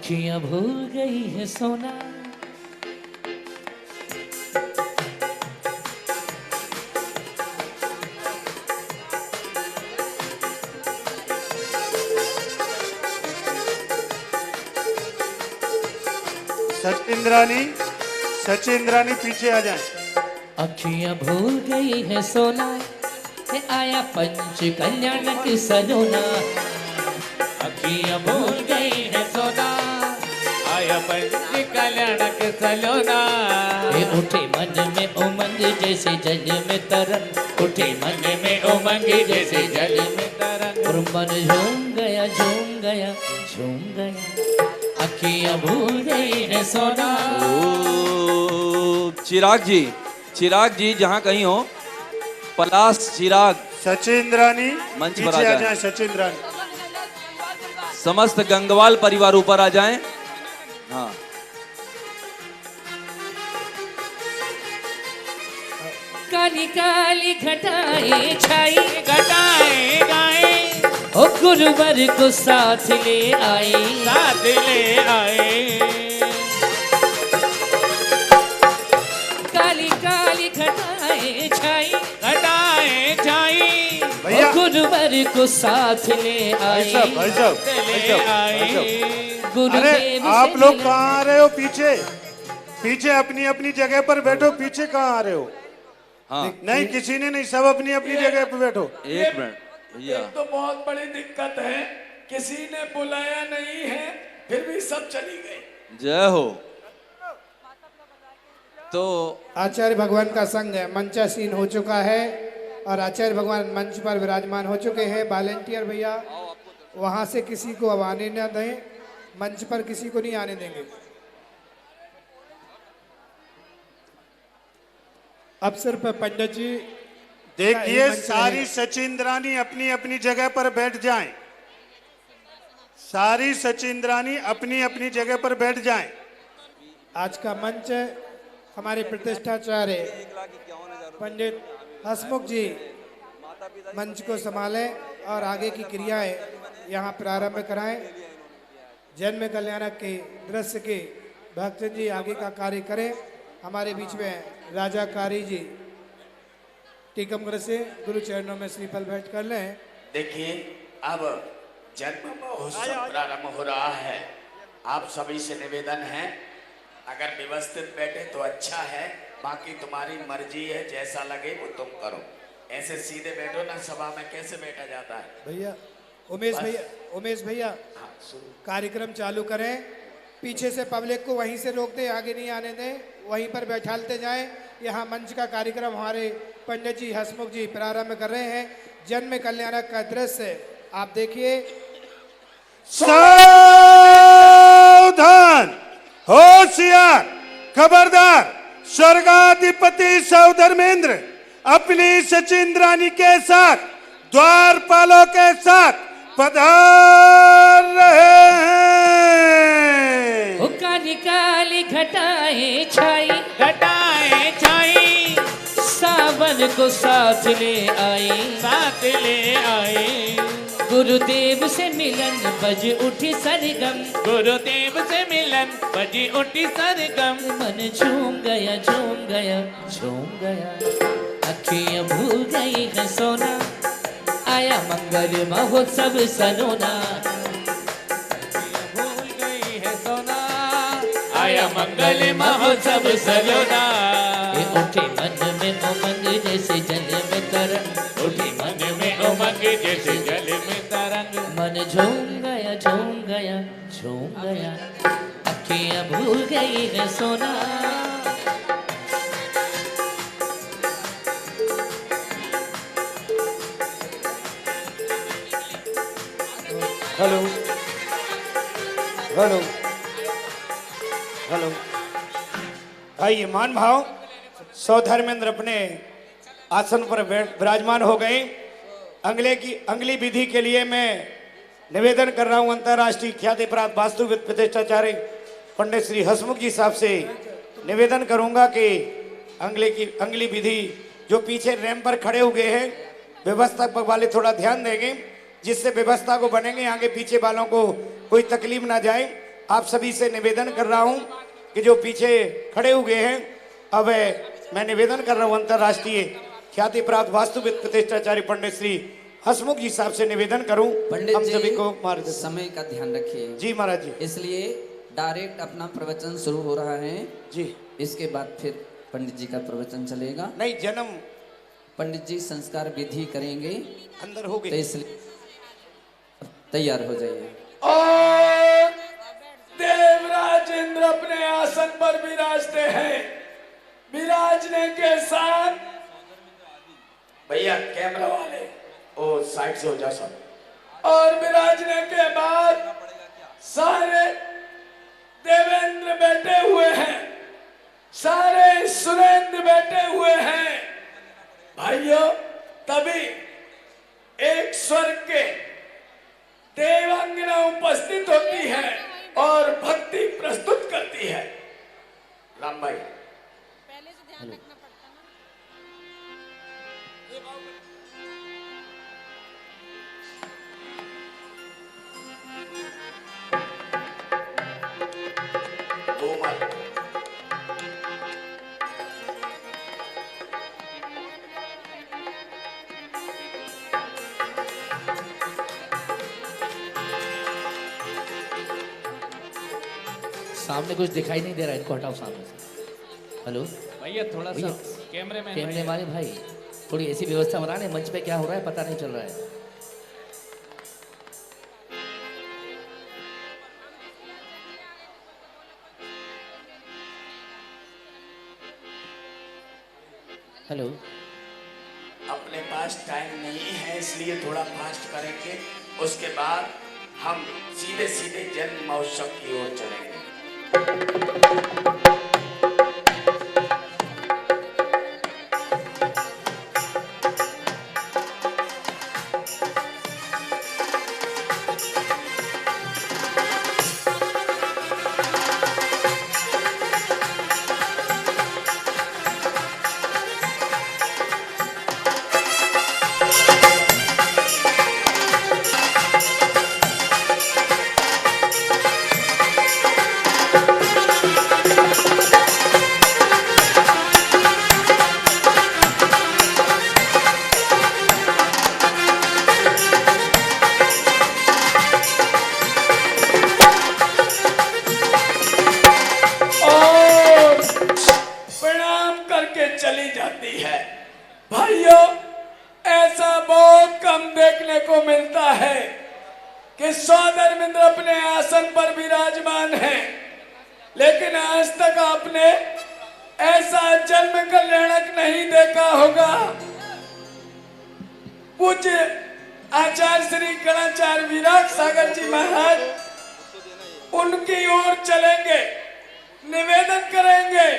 अखियां भूल गई है सोना। सचिंद्रानी, सचिंद्रानी पीछे आ जाए। अखियां भूल गई है सोना, है आया पंच कल्याण की सलोना। अखियां भूल गई है सोना, आया पंच कल्याण की सलोना। ये उठे मन में उमंग जैसे जल में तरंग, उठे मन में उमंग जैसे जल में तरंग। और मन झूम गया झूम गया झूम गया, अखियां भूल गई है सोना। चिराग जी, चिराग जी जहाँ कहीं हो, पलाश चिराग सचिंद्रानी मंच पर पीछे आ आ जाए। जाए। सचिंद्रानी, समस्त गंगवाल परिवार ऊपर आ जाएं। हाँ, काली काली घटाएं छाई, घटाएं गाए, ओ गुरुवर को साथ ले आए, साथ ले आए। काली काली घटाएं छाई, घटाएं छाई, भैया। ओ गुरुवर को साथ ले आए, भाई साहब, भाई साहब, भाई ले साहब, भाई आए। साहब। गुरुदेव अरे से आप लोग मिलन। कहाँ आ रहे हो? पीछे पीछे अपनी अपनी जगह पर बैठो। पीछे कहाँ आ रहे हो? हाँ, नहीं, किसी ने नहीं, सब अपनी अपनी जगह पर बैठो। एक मिनट भैया। एक तो बहुत बड़ी दिक्कत है, किसी ने बुलाया नहीं है, फिर भी सब चली गई। जय हो। तो आचार्य भगवान का संग है, मंचासीन हो चुका है और आचार्य भगवान मंच पर विराजमान हो चुके हैं। वॉलेंटियर भैया वहां से किसी को अब आने न दें, मंच पर किसी को नहीं आने देंगे। अवसर पर पंडित जी देखिए, सारी सचिंद्रानी अपनी अपनी जगह पर बैठ जाएं। सारी सचिंद्रानी अपनी अपनी जगह पर बैठ जाएं। आज का मंच हमारे प्रतिष्ठाचार्य पंडित हसमुख जी मंच को संभालें और आगे की क्रियाएं यहाँ प्रारंभ कराएं। जन्म कल्याणक के दृश्य के भक्तजन जी आगे का कार्य करें। हमारे बीच में राजा कारी जी टीकमगढ़ से गुरु चरणों में श्रीफल भेंट कर लें। देखिए, अब जन्म महोत्सव प्रारंभ हो रहा है। आप सभी से निवेदन है, अगर व्यवस्थित बैठे तो अच्छा है, बाकी तुम्हारी मर्जी है, जैसा लगे वो तुम करो। ऐसे सीधे बैठो ना, सभा में कैसे बैठा जाता है। भैया उमेश भैया हाँ, शुरू। कार्यक्रम चालू करें। पीछे से पब्लिक को वहीं से रोक दें, आगे नहीं आने दें, वहीं पर बैठालते जाएं। यहाँ मंच का कार्यक्रम हमारे पंडित जी हसमुख जी प्रारंभ कर रहे हैं। जन्म कल्याणक का दृश्य आप देखिए। सावधान, होशियार, खबरदार। स्वर्गाधिपति सौधर्मेंद्र अपनी सचिंद्रानी के साथ द्वारपालों के साथ पधार रहे हैं। ओ काली काली घटाएं छाई, घटाएं छाई, सावन को साथ ले आए, साथ ले आए। गुरुदेव से मिलन बज उठी सरगम, गुरुदेव से मिलन बज उठी सरगम। मन झूम गया झूम गया झूम गया, अखियां भूल गई है सोना। आया मंगल महोत्सव सलोना, भूल गई है सोना। आया मंगल महोत्सव सलोना। ये उठे मन में उमंग जैसे जल में तरंग, उठे मन में उमंग जैसे जल में तरंग। मन झूम गया झूम गया झूम गया, अखियां भूल गई है सोना। Hello hello hello. भाई मान भाव सौधर्मेंद्र अपने आसन पर विराजमान हो गए। अगली विधि के लिए मैं निवेदन कर रहा हूं अंतर्राष्ट्रीय ख्याति प्राप्त वास्तुविद प्रतिष्ठाचार्य पंडित श्री हसमुख जी साहब से निवेदन करूंगा कि अगली विधि जो पीछे रैंप पर खड़े हुए हैं, व्यवस्था वाले थोड़ा ध्यान देंगे, जिससे व्यवस्था को बनेंगे, आगे पीछे वालों को कोई तकलीफ ना जाए। आप सभी से निवेदन कर रहा हूं कि जो पीछे खड़े हुए हैं, अब मैं निवेदन कर रहा हूं अंतर्राष्ट्रीय ख्याति प्राप्त वास्तुविद प्रतिष्ठाचार्य पंडित श्री हसमुख जी साहब से निवेदन करूं पंडित हम जी सभी को मार्गदर्शन। समय का ध्यान रखिए जी महाराज जी। इसलिए डायरेक्ट अपना प्रवचन शुरू हो रहा है जी। इसके बाद फिर पंडित जी का प्रवचन चलेगा। नहीं, जन्म पंडित जी संस्कार विधि करेंगे अंदर हो तो गए, इसलिए तैयार हो जाइए। और देवराज इंद्र अपने आसन पर विराजते हैं। विराजने के साथ भैया कैमरा वाले ओ साइड से हो जा सब। और विराजने के बाद सारे देवेंद्र बैठे हुए हैं, सारे सुरेंद्र बैठे हुए हैं। भाइयों, तभी एक स्वर्ग के देवांगना उपस्थित होती है और भक्ति प्रस्तुत करती है। राम भाई पहले से ध्यान रखना पड़ता है दो माल सामने कुछ दिखाई नहीं दे रहा है, इनको हटाओ सामने से। हेलो भैया थोड़ा सा भैया, कैमरे में कैमरे वाले भाई, थोड़ी ऐसी व्यवस्था बनाने, मंच पे क्या हो रहा है पता नहीं चल रहा है। हेलो, अपने पास टाइम नहीं है इसलिए थोड़ा फास्ट करेंगे। उसके बाद हम सीधे सीधे जन्म महोत्सव की ओर चलेंगे। चली जाती है। भाइयों, ऐसा बहुत कम देखने को मिलता है कि सौदरमिंद्र अपने आसन पर विराजमान है, लेकिन आज तक आपने ऐसा जन्म कल्याणक नहीं देखा होगा। पूज्य आचार्य श्री गणाचार्य विराट सागर जी महाराज उनकी ओर चलेंगे, निवेदन करेंगे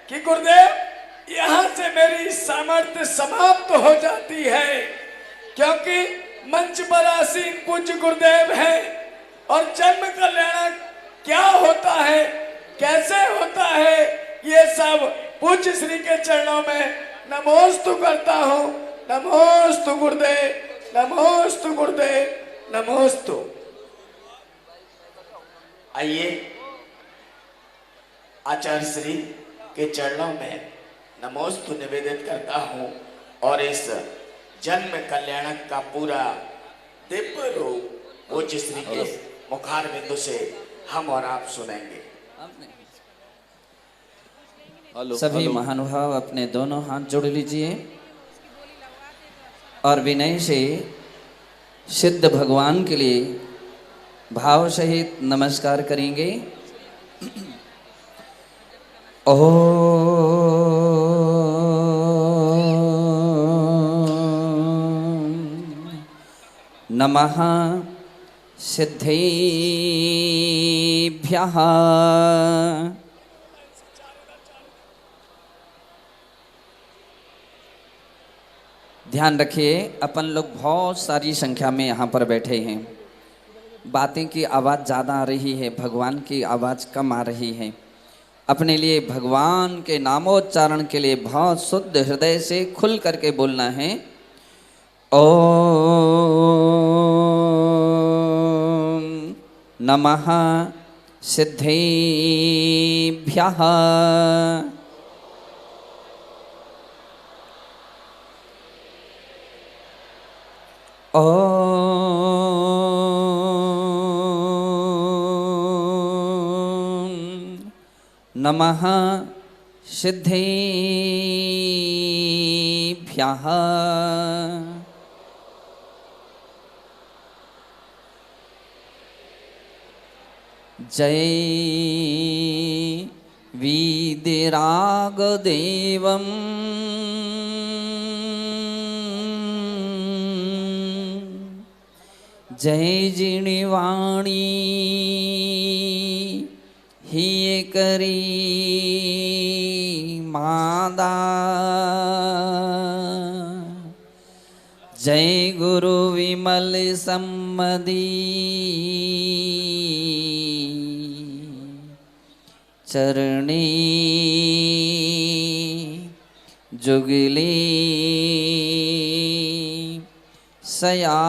कि गुरुदेव यहाँ से मेरी सामर्थ्य समाप्त हो जाती है, क्योंकि मंच पर आसीन पूज्य गुरुदेव हैं और जन्म कल्याणक क्या होता है, कैसे होता है, ये सब पूज्य श्री के चरणों में नमोस्तु करता हूँ। नमोस्तु गुरुदेव, नमोस्तु गुरुदेव, नमोस्तु। आइए आचार्य श्री के चरणों में नमोस्तु निवेदित करता हूँ और इस जन्म कल्याणक का पूरा दिव्य रूप पूज्य श्री के मुखार बिंदु से हम और आप सुनेंगे। सभी महानुभाव अपने दोनों हाथ जोड़ लीजिए और विनय से सिद्ध भगवान के लिए भाव सहित नमस्कार करेंगे। नमः सिद्धेभ्यः। ध्यान रखिए, अपन लोग बहुत सारी संख्या में यहाँ पर बैठे हैं। बातें की आवाज़ ज़्यादा आ रही है, भगवान की आवाज़ कम आ रही है। अपने लिए भगवान के नामोच्चारण के लिए बहुत शुद्ध हृदय से खुल करके बोलना है। ओम नमः सिद्धेभ्यः ॐ नमः सिद्धेभ्यः जय वीदिरागदेवम् जय जिणवाणी ही करी मादा जय गुरु विमल सम्मदी चरणी जुगली सया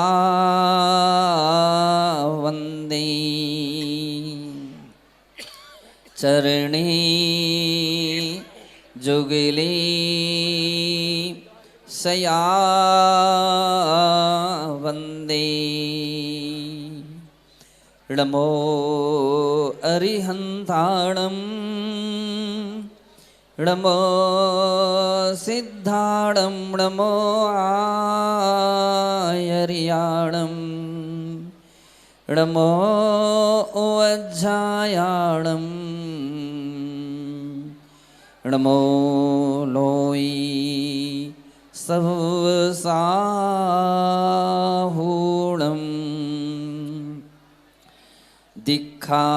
वंदे चरणी जुगली सया वंदे नमो अरिहंताणं नमो सिद्धाणं नमो आयर्याणं नमो वज्जायाणं नमो लोई सवसाहूणं दीक्षा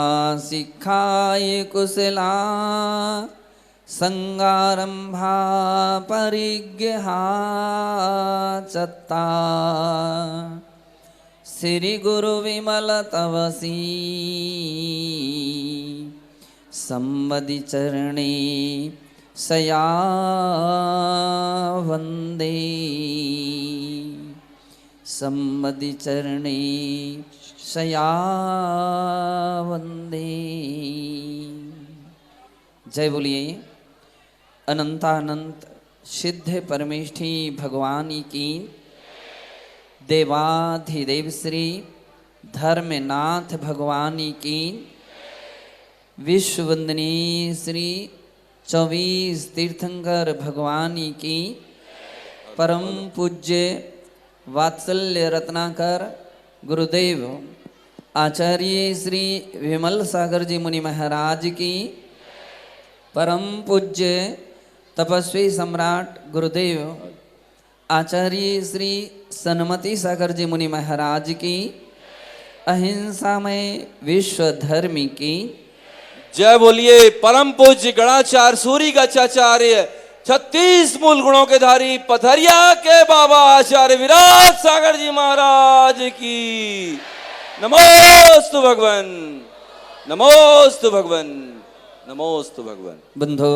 सिखाय कुशला संगारंभा परिग्रहा चत्ता श्री गुरु विमल तवसी संबदि चरणी सया वंदे संबदि चरणी सया वंदे। जय बोलिए अनंतानंत सिद्ध परमेष्ठी भगवानी की देवाधिदेव श्री धर्मनाथ भगवानी की विश्ववंदनी श्री 24 तीर्थंकर भगवानी की परम पूज्य वात्सल्य रत्नाकर गुरुदेव आचार्य श्री विमल सागर जी मुनि महाराज की परम पूज्य तपस्वी सम्राट गुरुदेव आचार्य श्री सन्मति सागर जी मुनि महाराज की अहिंसा में विश्व धर्मी की जय बोलिए परम पूज्य गणाचार्य सूरी गच्छाचार्य 36 मूल गुणों के धारी पथरिया के बाबा आचार्य विराट सागर जी महाराज की नमोस्तु भगवन नमोस्तु भगवन नमोस्तु भगवन। बंधु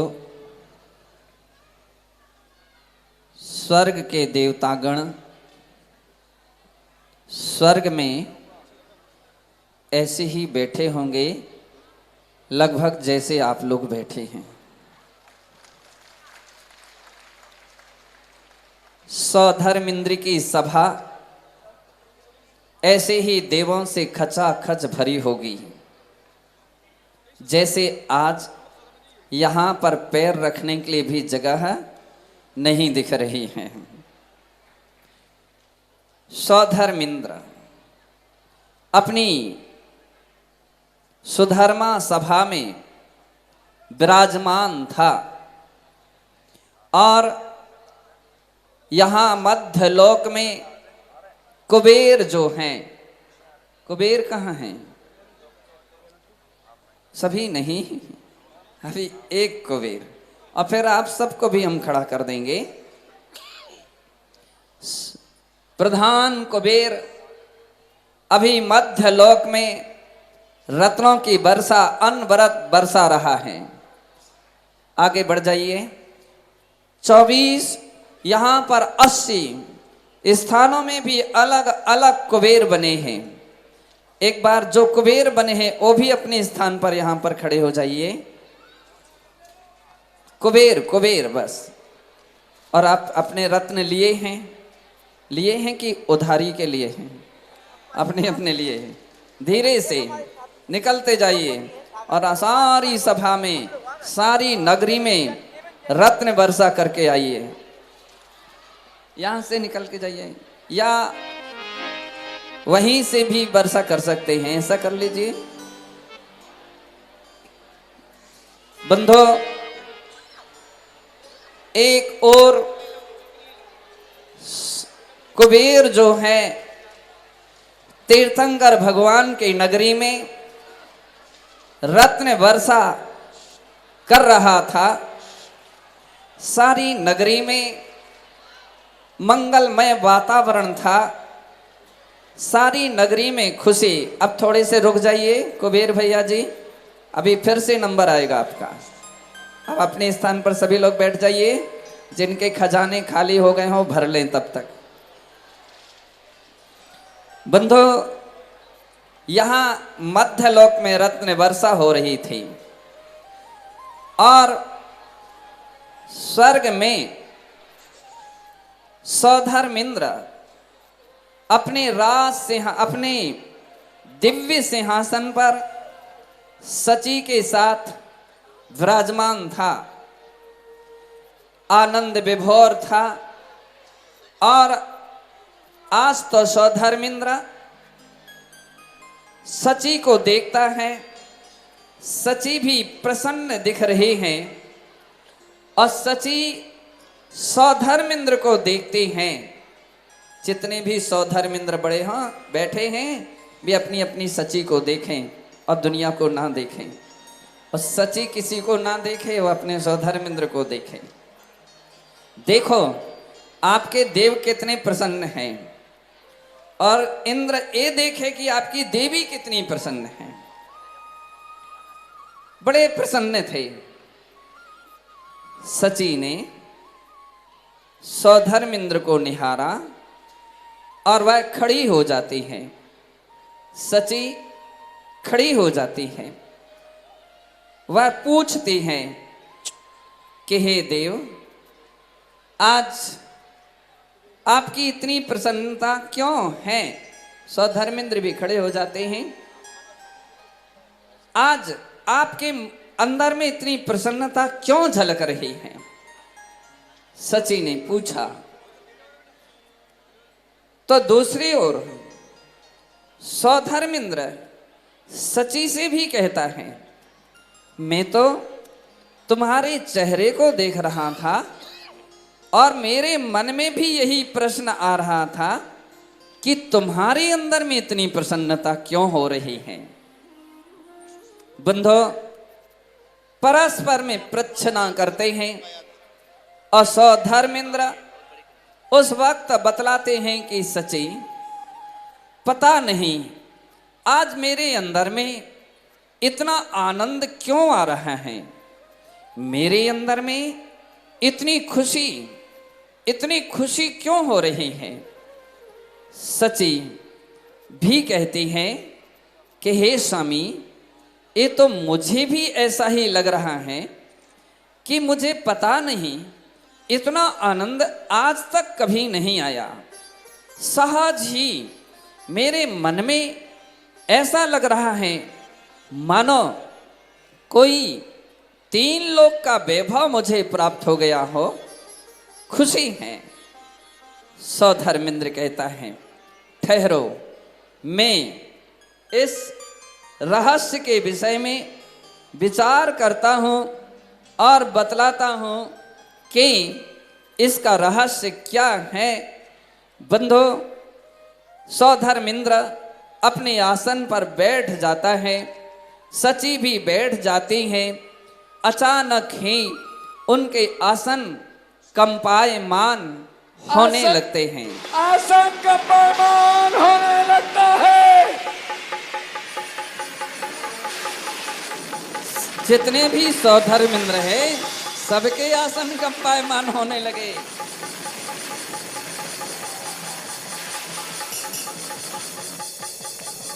स्वर्ग के देवतागण स्वर्ग में ऐसे ही बैठे होंगे लगभग जैसे आप लोग बैठे हैं। 100 धर्मेंद्र की सभा ऐसे ही देवों से खचाखच भरी होगी जैसे आज यहाँ पर पैर रखने के लिए भी जगह नहीं दिख रही है। 100 धर्मेंद्र अपनी सुधर्मा सभा में विराजमान था और यहाँ मध्य लोक में कुबेर जो हैं, कुबेर कहाँ हैं? सभी नहीं, अभी एक कुबेर, और फिर आप सबको भी हम खड़ा कर देंगे। प्रधान कुबेर अभी मध्य लोक में रत्नों की वर्षा अनवरत बरसा रहा है। आगे बढ़ जाइए। 24 यहाँ पर 80 स्थानों में भी अलग अलग कुबेर बने हैं। एक बार जो कुबेर बने हैं वो भी अपने स्थान पर यहां पर खड़े हो जाइए। कुबेर कुबेर बस। और आप अपने रत्न लिए हैं कि उधारी के लिए हैं? अपने अपने लिए हैं। धीरे से निकलते जाइए और सारी सभा में, सारी नगरी में रत्न वर्षा करके आइए। यहां से निकल के जाइए या वहीं से भी वर्षा कर सकते हैं, ऐसा कर लीजिए। बंधो, एक और कुबेर जो है तीर्थंकर भगवान की नगरी में रत्न वर्षा कर रहा था। सारी नगरी में मंगलमय वातावरण था, सारी नगरी में खुशी। अब थोड़े से रुक जाइए कुबेर भैया जी, अभी फिर से नंबर आएगा आपका। अब अपने स्थान पर सभी लोग बैठ जाइए, जिनके खजाने खाली हो गए हों भर लें तब तक। बंधु, यहां मध्यलोक में रत्न वर्षा हो रही थी और स्वर्ग में सौधर्मिंद्र अपने दिव्य सिंहासन पर सची के साथ विराजमान था, आनंद विभोर था। और आज तो सौधर्मिंद्र सची को देखता है, सची भी प्रसन्न दिख रही हैं और सची सौधर्मिंद्र को देखते हैं। जितने भी सौधर्मिंद्र बड़े हाँ बैठे हैं वे अपनी अपनी सची को देखें और दुनिया को ना देखें, और सची किसी को ना देखे, वो अपने सौधर्मिंद्र को देखें। देखो आपके देव कितने प्रसन्न हैं और इंद्र ये देखे कि आपकी देवी कितनी प्रसन्न है। बड़े प्रसन्न थे। सची ने सौधर्मिंद्र को निहारा और वह खड़ी हो जाती है। सची खड़ी हो जाती है। वह पूछती है कि हे देव, आज आपकी इतनी प्रसन्नता क्यों है? सौधर्मेंद्र भी खड़े हो जाते हैं। आज आपके अंदर में इतनी प्रसन्नता क्यों झलक रही है? सची ने पूछा। तो दूसरी ओर सौधर्मेंद्र सची से भी कहता है, मैं तो तुम्हारे चेहरे को देख रहा था और मेरे मन में भी यही प्रश्न आ रहा था कि तुम्हारे अंदर में इतनी प्रसन्नता क्यों हो रही है। बंधो, परस्पर में प्रच्छना करते हैं और सौधर्मेंद्र उस वक्त बतलाते हैं कि सची, पता नहीं आज मेरे अंदर में इतना आनंद क्यों आ रहा है, मेरे अंदर में इतनी खुशी क्यों हो रही है। सची भी कहती है कि हे स्वामी, ये तो मुझे भी ऐसा ही लग रहा है कि मुझे पता नहीं इतना आनंद आज तक कभी नहीं आया। सहज ही मेरे मन में ऐसा लग रहा है मानो कोई 3 लोक का वैभव मुझे प्राप्त हो गया हो। खुशी है। सौधर्मेंद्र कहता है, ठहरो, मैं इस रहस्य के विषय में विचार करता हूँ और बतलाता हूँ कि इसका रहस्य क्या है। बंधु, सौधर्मेंद्र अपने आसन पर बैठ जाता है, सची भी बैठ जाती है। अचानक ही उनके आसन कंपायमान होने लगते हैं। आसन कंपायमान होने लगता है। जितने भी सौधर्मेंद्र है सबके आसन कंपायमान होने लगे।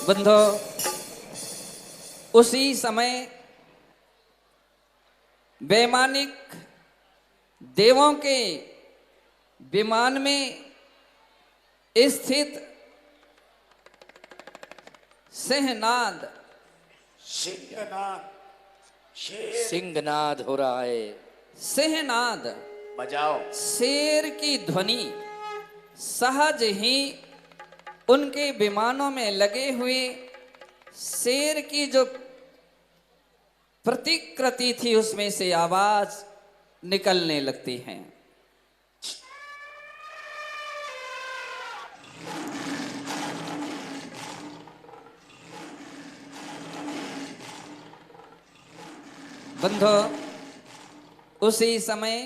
बंधो, उसी समय वैमानिक देवों के विमान में स्थित सिंहनाद सिंहनाद सिंहनाद हो रहा है। सिंहनाद बजाओ। शेर की ध्वनि सहज ही उनके विमानों में लगे हुए शेर की जो प्रतिकृति थी उसमें से आवाज निकलने लगती है। बंधो, उसी समय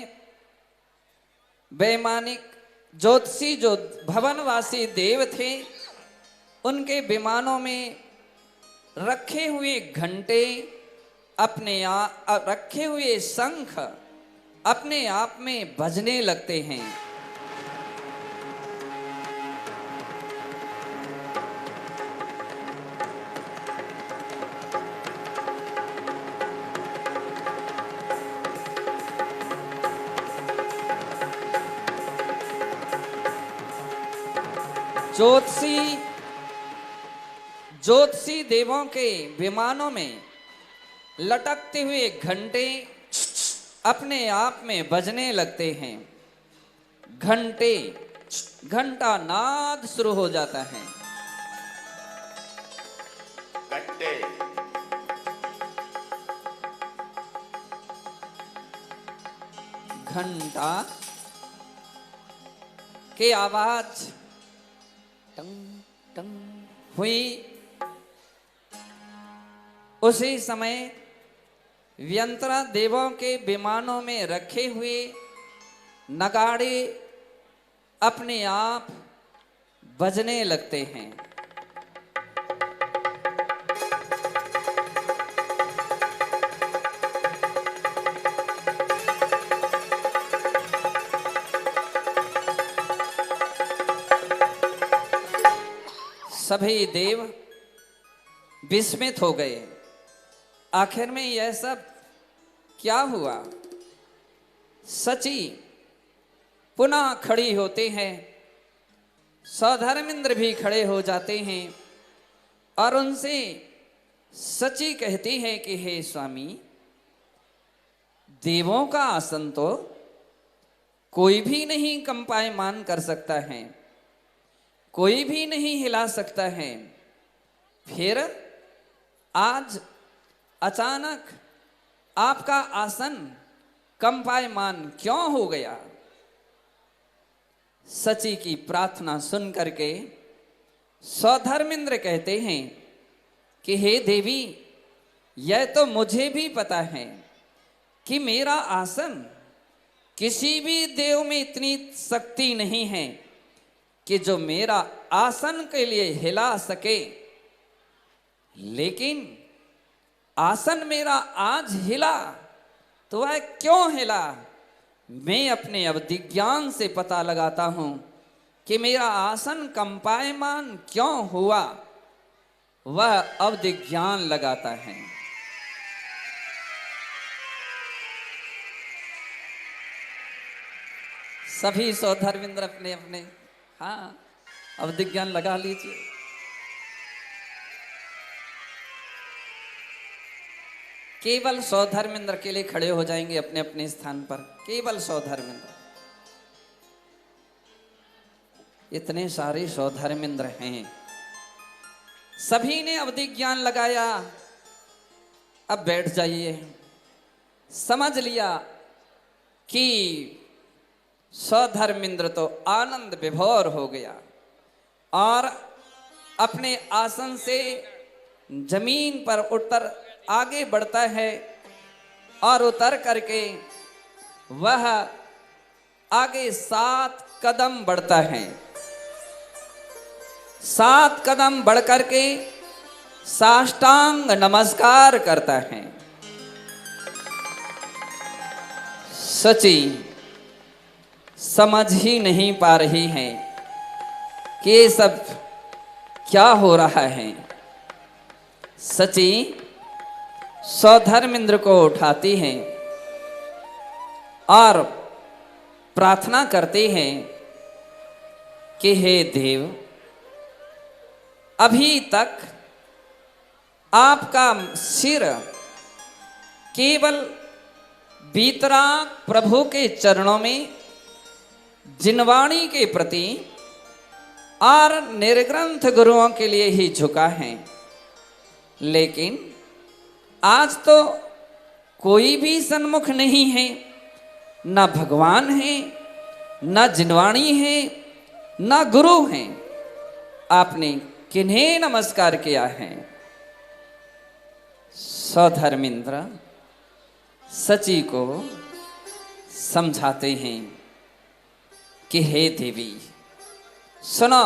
वैमानिक ज्योतिषी जो भवनवासी देव थे उनके विमानों में रखे हुए घंटे रखे हुए शंख अपने आप में बजने लगते हैं। ज्योतिषी देवों के विमानों में लटकते हुए घंटे अपने आप में बजने लगते हैं। घंटा नाद शुरू हो जाता है। घंटे घंटा के आवाज टंग टंग हुई। उसी समय व्यंतरा देवों के विमानों में रखे हुए नगाड़े अपने आप बजने लगते हैं। सभी देव विस्मित हो गए। आखिर में यह सब क्या हुआ? सची पुनः खड़ी होते हैं। सौधर्मेंद्र भी खड़े हो जाते हैं और उनसे सची कहती है कि हे स्वामी, देवों का आसन तो कोई भी नहीं कंपायमान कर सकता है, कोई भी नहीं हिला सकता है, फिर आज अचानक आपका आसन कंपायमान क्यों हो गया? सची की प्रार्थना सुन करके सौधर्मेंद्र कहते हैं कि हे देवी, यह तो मुझे भी पता है कि मेरा आसन, किसी भी देव में इतनी शक्ति नहीं है कि जो मेरा आसन के लिए हिला सके। लेकिन आसन मेरा आज हिला तो वह क्यों हिला? मैं अपने अवधि ज्ञान से पता लगाता हूं कि मेरा आसन कंपायमान क्यों हुआ। वह अवधि ज्ञान लगाता है। सभी सौधर्मेंद्र अपने अपने अवधि ज्ञान लगा लीजिए। केवल सौधर्मेंद्र के लिए खड़े हो जाएंगे अपने अपने स्थान पर। केवल सौधर्मेंद्र। इतने सारे सौधर्मेंद्र हैं, सभी ने अवधि ज्ञान लगाया। अब बैठ जाइए। समझ लिया कि सौधर्मेंद्र तो आनंद विभोर हो गया और अपने आसन से जमीन पर उतर आगे बढ़ता है और उतर करके वह आगे 7 कदम बढ़ता है। 7 कदम बढ़ करके साष्टांग नमस्कार करता है। सची समझ ही नहीं पा रही है कि ये सब क्या हो रहा है। सची सौधर्मेंद्र को उठाती हैं और प्रार्थना करते हैं कि हे देव, अभी तक आपका सिर केवल बीतराग प्रभु के चरणों में जिनवाणी के प्रति और निर्ग्रंथ गुरुओं के लिए ही झुका है, लेकिन आज तो कोई भी सन्मुख नहीं है, न भगवान है, न जिनवाणी है, न गुरु हैं। आपने किन्हें नमस्कार किया है? सौधर्मेंद्र सची को समझाते हैं कि हे देवी सुनो,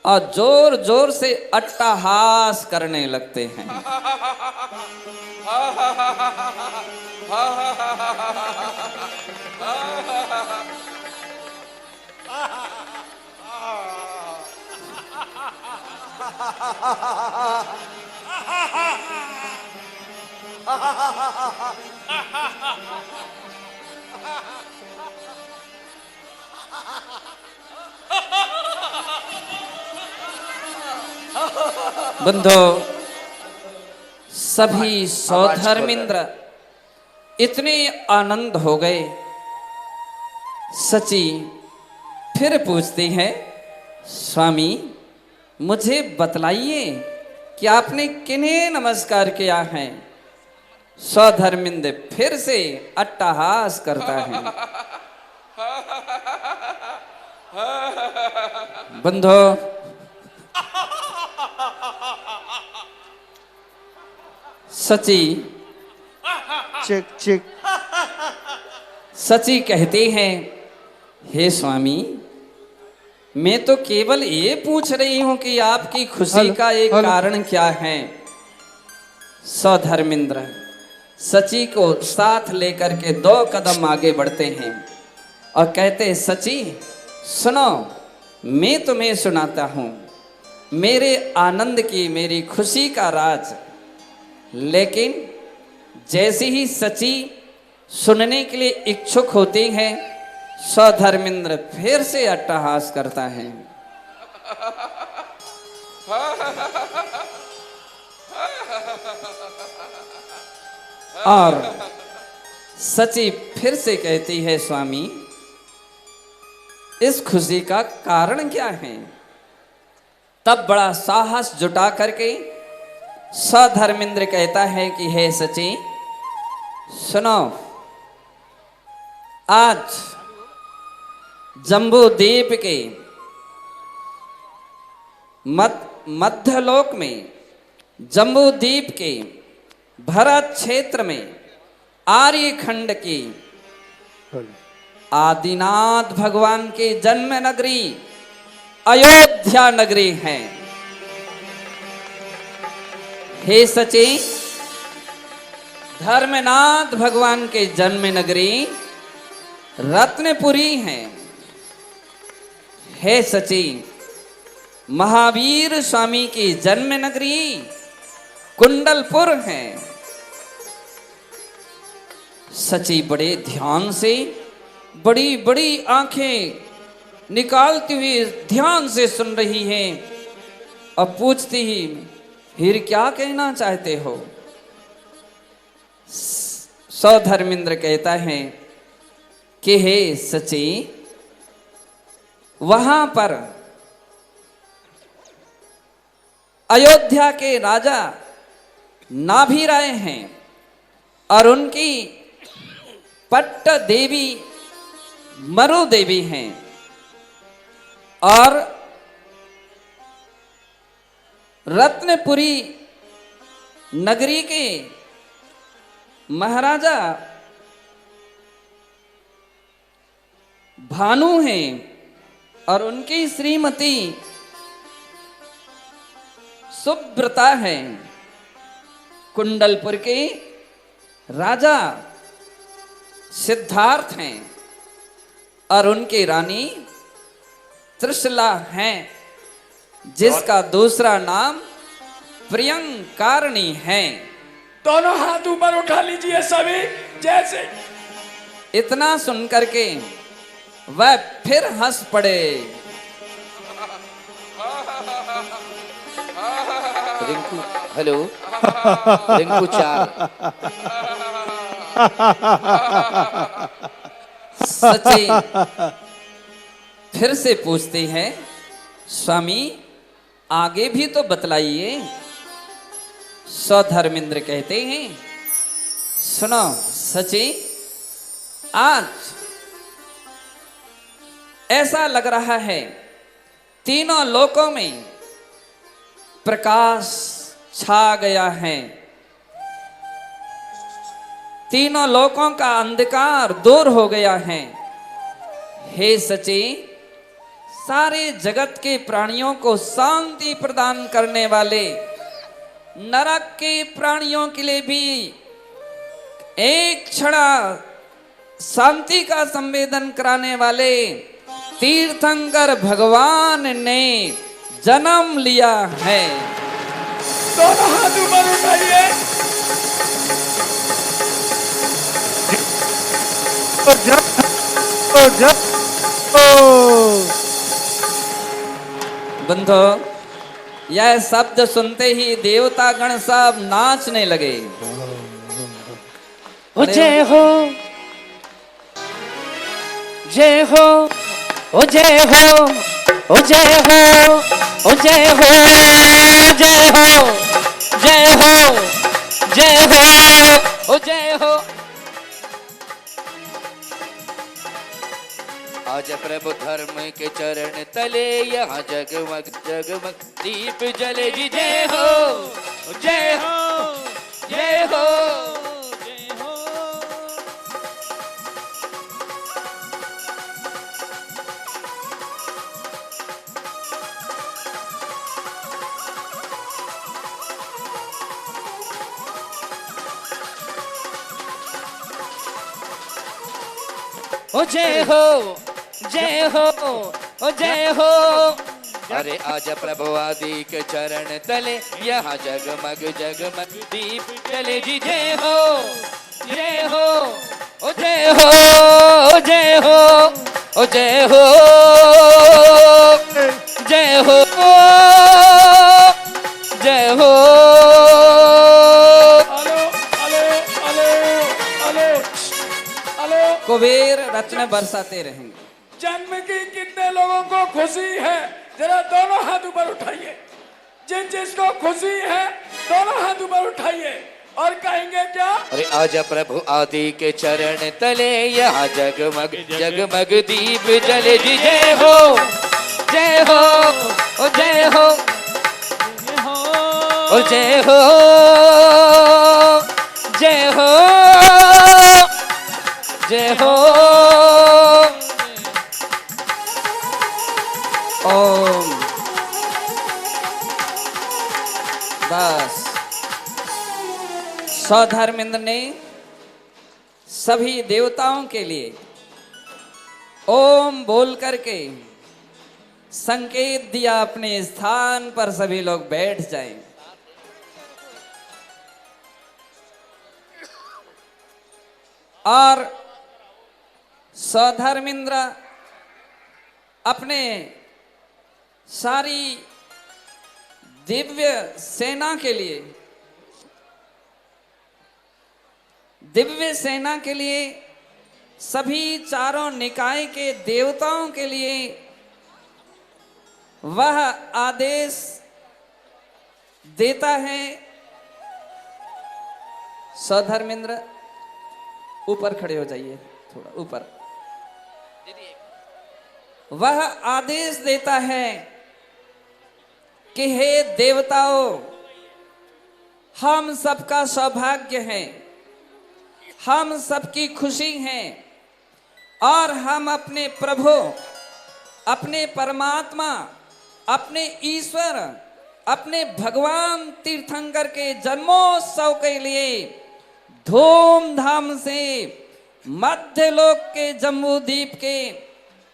और जोर जोर से अट्टहास करने लगते हैं। बंधो, सभी सौधर्मेंद्र इतने आनंद हो गए। सची फिर पूछती है, स्वामी मुझे बतलाइए कि आपने किन्हें नमस्कार किया है? सौधर्मेंद्र फिर से अट्टहास करता है। बंधो, सची चिक चिक सची कहते हैं, हे स्वामी मैं तो केवल ये पूछ रही हूं कि आपकी खुशी का एक कारण क्या है। सौधर्मेंद्र सची को साथ लेकर के 2 कदम आगे बढ़ते हैं और कहते, सची सुनो, मैं तुम्हें सुनाता हूं मेरे आनंद की, मेरी खुशी का राज। लेकिन जैसे ही सची सुनने के लिए इच्छुक होती है, सौधर्मेंद्र फिर से अट्टहास करता है। और सची फिर से कहती है, स्वामी इस खुशी का कारण क्या है? तब बड़ा साहस जुटा करके सौधर्मेंद्र कहता है कि हे सची सुनो, आज जम्बूद्वीप के मध्यलोक में, जम्बूद्वीप के भरत क्षेत्र में, आर्यखंड की आदिनाथ भगवान के जन्म नगरी अयोध्या नगरी है। हे सची, धर्मनाथ भगवान के जन्म नगरी रत्नपुरी है। हे सची, महावीर स्वामी की जन्म नगरी कुंडलपुर है। सची बड़े ध्यान से, बड़ी बड़ी आंखें निकालती हुई ध्यान से सुन रही है और पूछती ही, फिर क्या कहना चाहते हो? सौधर्मेंद्र कहता है कि हे सची, वहां पर अयोध्या के राजा नाभि राय हैं और उनकी पट्ट देवी मरु देवी हैं, और रत्नपुरी नगरी के महाराजा भानु हैं और उनकी श्रीमती सुब्रता है। कुंडलपुर के राजा सिद्धार्थ हैं और उनकी रानी त्रिशला हैं, जिसका दूसरा नाम प्रियंकारिणी हैं। दोनों हाथ ऊपर उठा लीजिए सभी, जैसे। इतना सुनकर के वह फिर हंस पड़े। रिंकू, हेलो, रिंकू 4। सची फिर से पूछती है, स्वामी आगे भी तो बतलाइए। सौधर्मेंद्र कहते हैं, सुनो सची, आज ऐसा लग रहा है तीनों लोकों में प्रकाश छा गया है, तीनों लोकों का अंधकार दूर हो गया है। हे सची, सारे जगत के प्राणियों को शांति प्रदान करने वाले, नरक के प्राणियों के लिए भी एक क्षण शांति का संवेदन कराने वाले तीर्थंकर भगवान ने जन्म लिया है। दोनों हाथ ऊपर उठाइए। बंधो, यह शब्द सुनते ही देवता गण सब नाचने लगे। ओ जय हो, जय हो, ओ जय हो, ओ जय हो, ओ जय हो, जय हो, जय हो, जय हो, ओ जय हो। आज प्रभु धर्म के चरण तले यहाँ जगमग जगमग दीप जले जी। जय हो, जय हो, जय हो, जय हो। ओ जय हो, जय हो, ओ जय हो। अरे आजा प्रभु आदि के चरण तले यहाँ जगमग जगमग दीप जले जी। जय हो, जय हो, ओ जय हो, ओ जय हो, ओ जय हो, जय हो, जय हो। कुबेर रत्न बरसाते रहेंगे। जन्म की कितने लोगों को खुशी है, जरा दोनों हाथ ऊपर उठाइए। जिन जिसको खुशी है दोनों हाथ ऊपर उठाइए और कहेंगे क्या? अरे आजा प्रभु आदि के चरण तले यहाँ जगमग जगमग दीप जले जी। जय हो, जय हो, ओ जय हो, ओ जय हो, जय हो, जय हो। ओम। बस सौधर्मेंद्र ने सभी देवताओं के लिए ओम बोल करके संकेत दिया, अपने स्थान पर सभी लोग बैठ जाएं। और सौधर्मेंद्र अपने सारी दिव्य सेना के लिए, दिव्य सेना के लिए, सभी चारों निकाय के देवताओं के लिए वह आदेश देता है। सौधर्मेंद्र ऊपर खड़े हो जाइए, थोड़ा ऊपर। वह आदेश देता है कि हे देवताओं, हम सबका सौभाग्य है, हम सबकी खुशी है और हम अपने प्रभु, अपने परमात्मा, अपने ईश्वर, अपने भगवान तीर्थंकर के जन्मोत्सव के लिए धूमधाम से मध्यलोक के जम्बूद्वीप के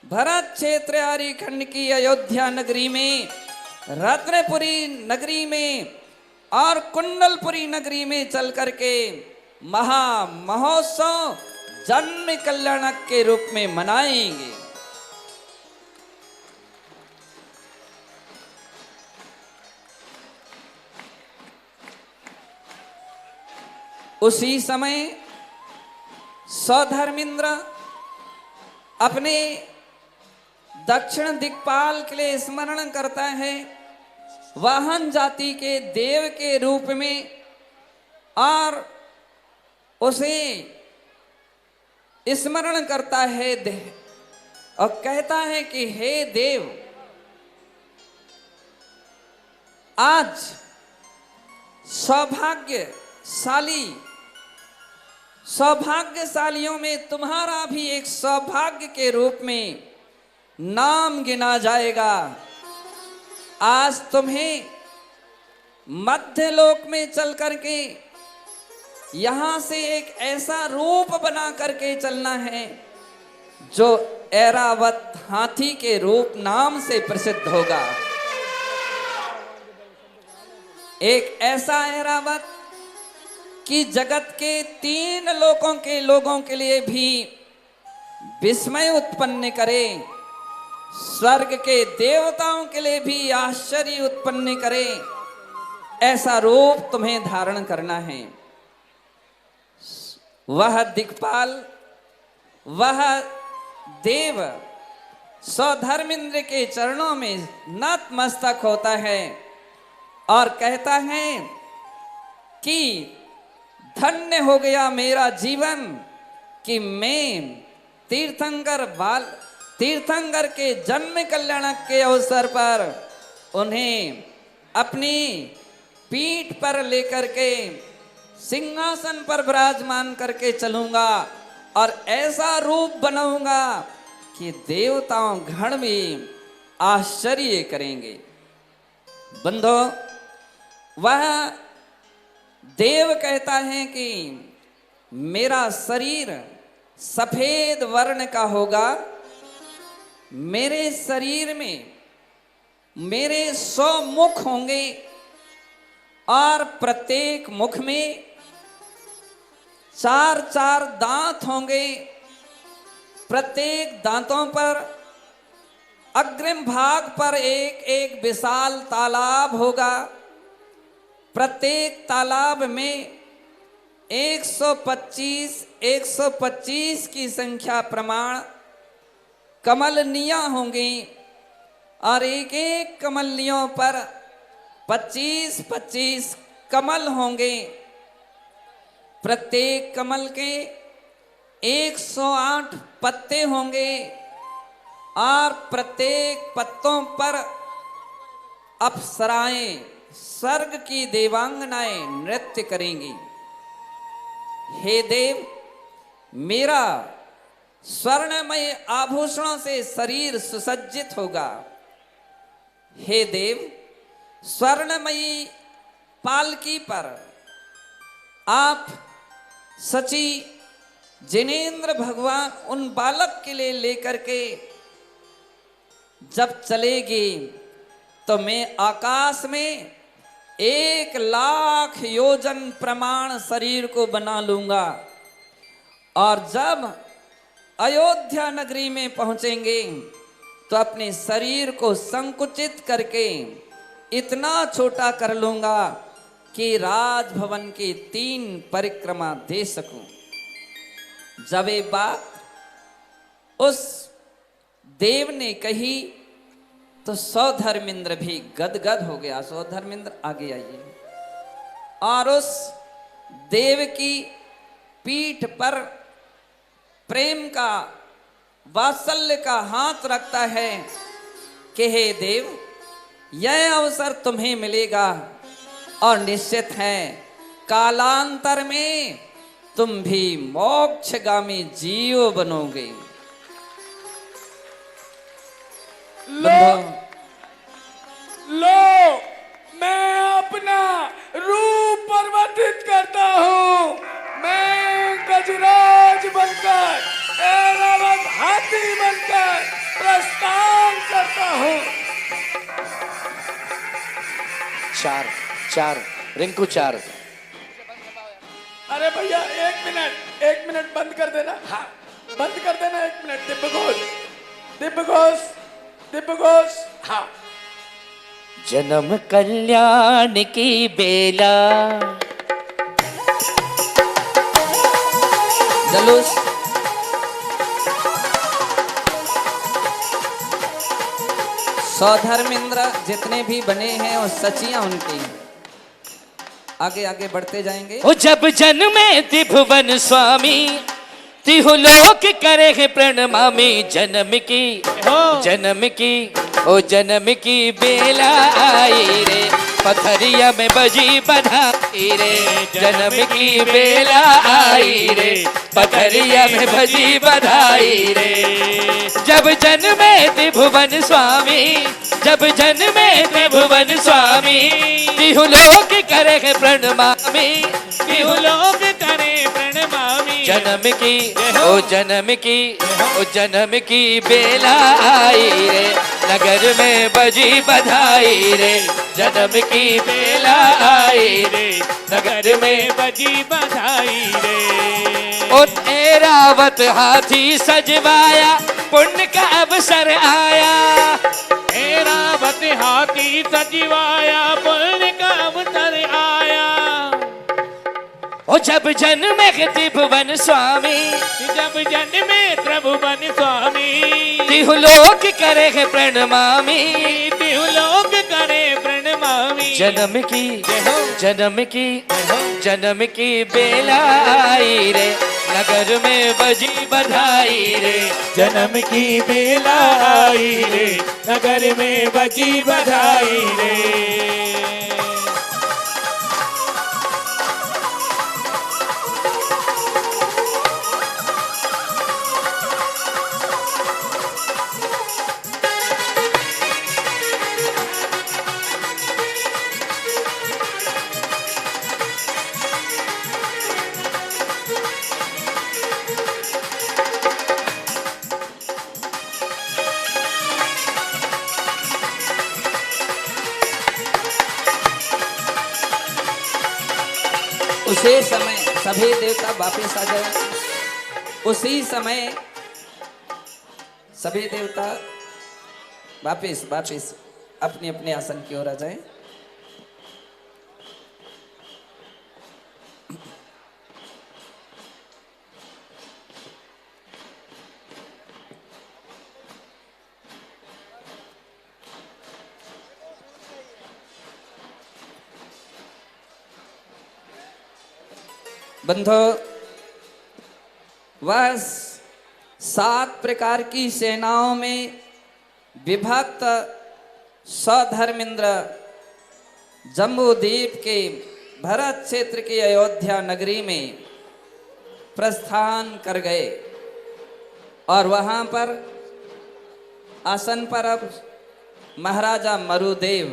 भरत क्षेत्र आर्यखंड की अयोध्या नगरी में, रत्नपुरी नगरी में और कुंडलपुरी नगरी में चल करके महा महोत्सव जन्म कल्याणक के रूप में मनाएंगे। उसी समय सौधर्मेंद्र अपने दक्षिण दिक्पाल के लिए स्मरण करता है, वाहन जाति के देव के रूप में, और उसे स्मरण करता है और कहता है कि हे देव, आज सौभाग्यशालियों में तुम्हारा भी एक सौभाग्य के रूप में नाम गिना जाएगा। आज तुम्हें मध्यलोक में चल करके यहां से एक ऐसा रूप बना करके चलना है जो ऐरावत हाथी के रूप नाम से प्रसिद्ध होगा। एक ऐसा ऐरावत कि जगत के 3 लोकों के लोगों के लिए भी विस्मय उत्पन्न करे, स्वर्ग के देवताओं के लिए भी आश्चर्य उत्पन्न करे, ऐसा रूप तुम्हें धारण करना है। वह दिक्पाल, वह देव सौधर्मेंद्र के चरणों में नतमस्तक होता है और कहता है कि धन्य हो गया मेरा जीवन कि मैं तीर्थंकर के जन्म कल्याणक के अवसर पर उन्हें अपनी पीठ पर लेकर के सिंहासन पर विराजमान करके चलूंगा और ऐसा रूप बनाऊंगा कि देवताओं गण भी आश्चर्य करेंगे। बंधो, वह देव कहता है कि मेरा शरीर सफेद वर्ण का होगा, मेरे शरीर में मेरे 100 मुख होंगे और प्रत्येक मुख में 4-4 दांत होंगे। प्रत्येक दांतों पर अग्रिम भाग पर एक विशाल तालाब होगा। प्रत्येक तालाब में 125 की संख्या प्रमाण कमलनियां होंगी और एक कमलनियों पर 25 कमल होंगे। प्रत्येक कमल के 108 पत्ते होंगे और प्रत्येक पत्तों पर अप्सराएं, स्वर्ग की देवांगनाएं नृत्य करेंगी। हे देव, मेरा स्वर्णमय आभूषणों से शरीर सुसज्जित होगा। हे देव, स्वर्णमयी पालकी पर आप सची जिनेंद्र भगवान उन बालक के लिए लेकर के जब चलेगी तो मैं आकाश में 1,00,000 योजन प्रमाण शरीर को बना लूंगा और जब अयोध्या नगरी में पहुंचेंगे तो अपने शरीर को संकुचित करके इतना छोटा कर लूंगा कि राजभवन की 3 परिक्रमा दे सकूं। जब ये बात उस देव ने कही तो सौधर्मेंद्र भी गदगद हो गया। सौधर्मेंद्र आगे आइए। और उस देव की पीठ पर प्रेम का, वात्सल्य का हाथ रखता है कि हे देव, यह अवसर तुम्हें मिलेगा और निश्चित है कालांतर में तुम भी मोक्षगामी जीव बनोगे। लो, मैं अपना रूप परिवर्तित करता हूँ। मैं गजराज बनकर, ऐरावत हाथी बनकर प्रस्थान करता हूँ। 4 रिंकू 4। अरे भैया 1 मिनट बंद कर देना। हाँ बंद कर देना 1 मिनट। दिव्य घोष। हाँ जन्म कल्याण की बेला। जलूस सौधर्मेंद्र जितने भी बने हैं वो सचियां उनकी आगे आगे बढ़ते जाएंगे। ओ जब जन्मे त्रिभुवन स्वामी तिहु लोक करे है प्रणमामि। जन्म की ओ जन्म की बेला आई रे पथरिया में बजी बधाई रे। जन्म की बेला आई रे पथरिया में बजी बधाई रे। जब जन्मे त्रिभुवन स्वामी तिहु लोक करे है प्रणमामि। जन्म की बेला आई रे नगर में बजी बधाई रे। जन्म की बेला आई रे नगर में बजी बधाई रे। ओ ऐरावत हाथी सजवाया पुण्य का अवसर आया। ऐरावत हाथी सजवाया पुण्य का अवसर आया। ओ जब जन्मे त्रिभुवन स्वामी तिहु लोक करे है प्रणमामि। जन्म की बेला आई रे नगर में बजी बधाई रे। जन्म की बेला आई रे नगर में बजी बधाई रे। उसी समय सभी देवता वापिस आ जाए। उसी समय सभी देवता वापिस अपने अपने आसन की ओर आ जाए। बंधो वह 7 प्रकार की सेनाओं में विभक्त सौधर्मेंद्र जम्बूद्वीप के भरत क्षेत्र की अयोध्या नगरी में प्रस्थान कर गए और वहां पर आसन पर अब महाराजा मरुदेव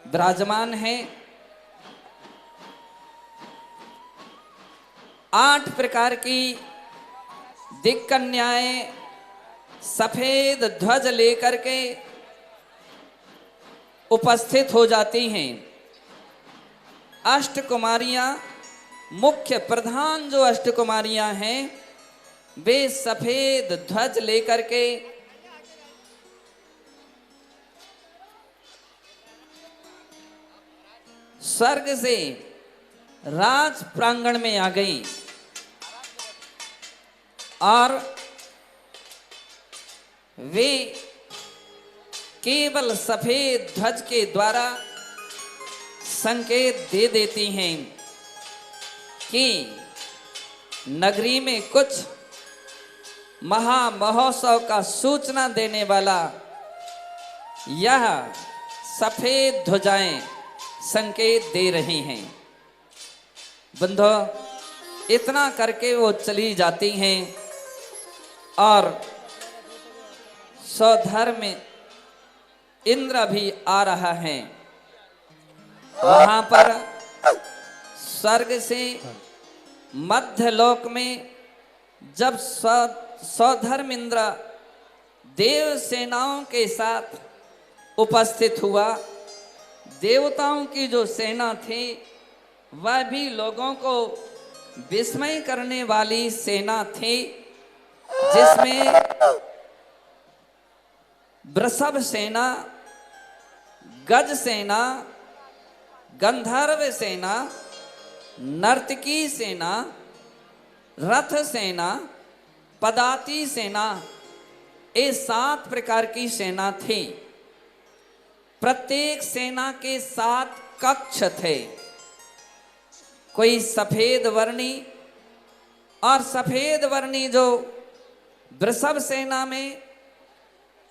विराजमान हैं। 8 प्रकार की दिक्कन्याएं सफेद ध्वज लेकर के उपस्थित हो जाती हैं। अष्टकुमारियां मुख्य प्रधान जो अष्टकुमारियां हैं वे सफेद ध्वज लेकर के स्वर्ग से राज प्रांगण में आ गई और वे केवल सफेद ध्वज के द्वारा संकेत दे देती हैं कि नगरी में कुछ महामहोत्सव का सूचना देने वाला यह सफेद ध्वजाएं संकेत दे रही हैं। बंधो इतना करके वो चली जाती हैं और सौधर्म इंद्र भी आ रहा है। वहां पर स्वर्ग से मध्यलोक में जब सौधर्म इंद्र देव सेनाओं के साथ उपस्थित हुआ देवताओं की जो सेना थी वह भी लोगों को विस्मय करने वाली सेना थी, जिसमें वृषभ सेना, गज सेना, गंधर्व सेना, नर्तकी सेना, रथ सेना, पदाती सेना, ये 7 प्रकार की सेना थी। प्रत्येक सेना के 7 कक्ष थे। कोई सफेद वर्णी, और सफेद वर्णी जो वृषभ सेना में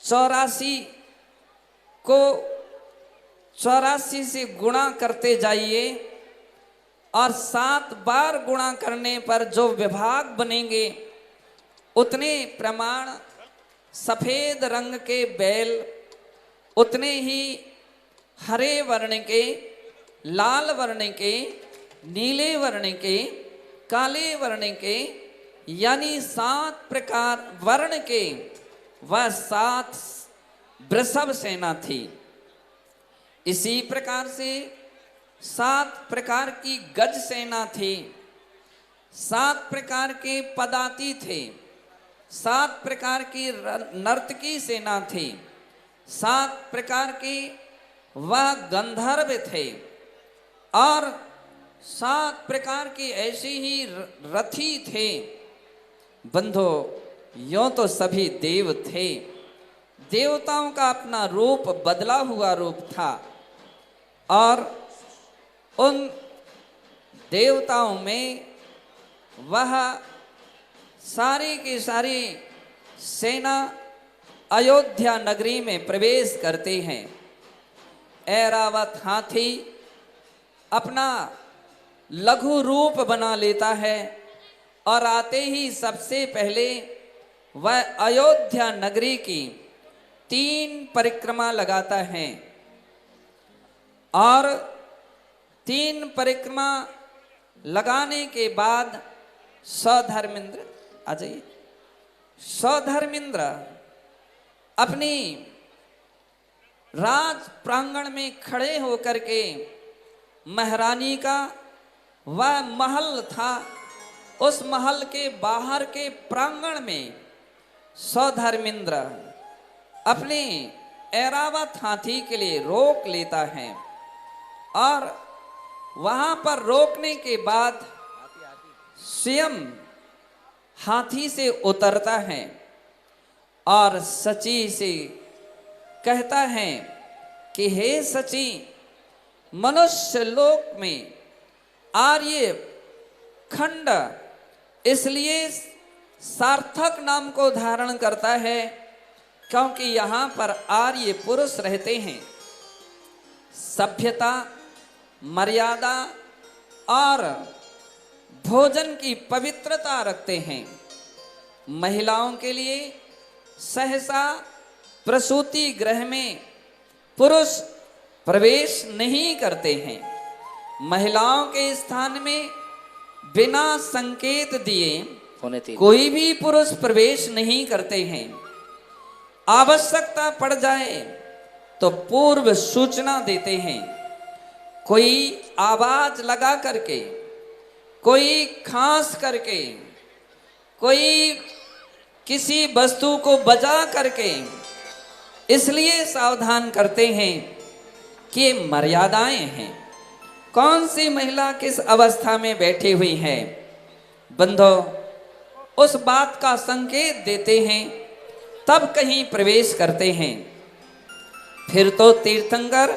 84 को 84 से गुणा करते जाइए, और 7 बार गुणा करने पर जो विभाग बनेंगे उतने प्रमाण सफेद रंग के बैल, उतने ही हरे वर्ण के, लाल वर्ण के, नीले वर्ण के, काले वर्ण के, यानी 7 प्रकार वर्ण के वह 7 वृषभ सेना थी। इसी प्रकार से 7 प्रकार की गज सेना थी, 7 प्रकार के पदाती थे, 7 प्रकार की नर्तकी सेना थी, 7 प्रकार के वह गंधर्व थे, और 7 प्रकार की ऐसी ही रथी थे। बंधो, यों तो सभी देव थे। देवताओं का अपना रूप बदला हुआ रूप था, और उन देवताओं में वह सारी की सारी सेना अयोध्या नगरी में प्रवेश करते हैं। ऐरावत हाथी अपना लघु रूप बना लेता है, और आते ही सबसे पहले वह अयोध्या नगरी की 3 परिक्रमा लगाता है, और 3 परिक्रमा लगाने के बाद सधर्मेंद्र, आ जाइए, सधर्मेंद्र अपनी राज प्रांगण में खड़े होकर के महारानी का वह महल था, उस महल के बाहर के प्रांगण में सधर्मेंद्र अपने ऐरावत हाथी के लिए रोक लेता है, और वहां पर रोकने के बाद स्वयं हाथी से उतरता है, और सची से कहता है कि हे सची, मनुष्य लोक में आर्य खंड इसलिए सार्थक नाम को धारण करता है क्योंकि यहाँ पर आर्य पुरुष रहते हैं, सभ्यता, मर्यादा और भोजन की पवित्रता रखते हैं। महिलाओं के लिए सहसा प्रसूति गृह में पुरुष प्रवेश नहीं करते हैं। महिलाओं के स्थान में बिना संकेत दिए कोई भी पुरुष प्रवेश नहीं करते हैं। आवश्यकता पड़ जाए तो पूर्व सूचना देते हैं। कोई आवाज लगा करके, कोई खांस करके, कोई किसी वस्तु को बजा करके इसलिए सावधान करते हैं कि मर्यादाएं हैं। कौन सी महिला किस अवस्था में बैठी हुई है, बंधो उस बात का संकेत देते हैं, तब कहीं प्रवेश करते हैं। फिर तो तीर्थंकर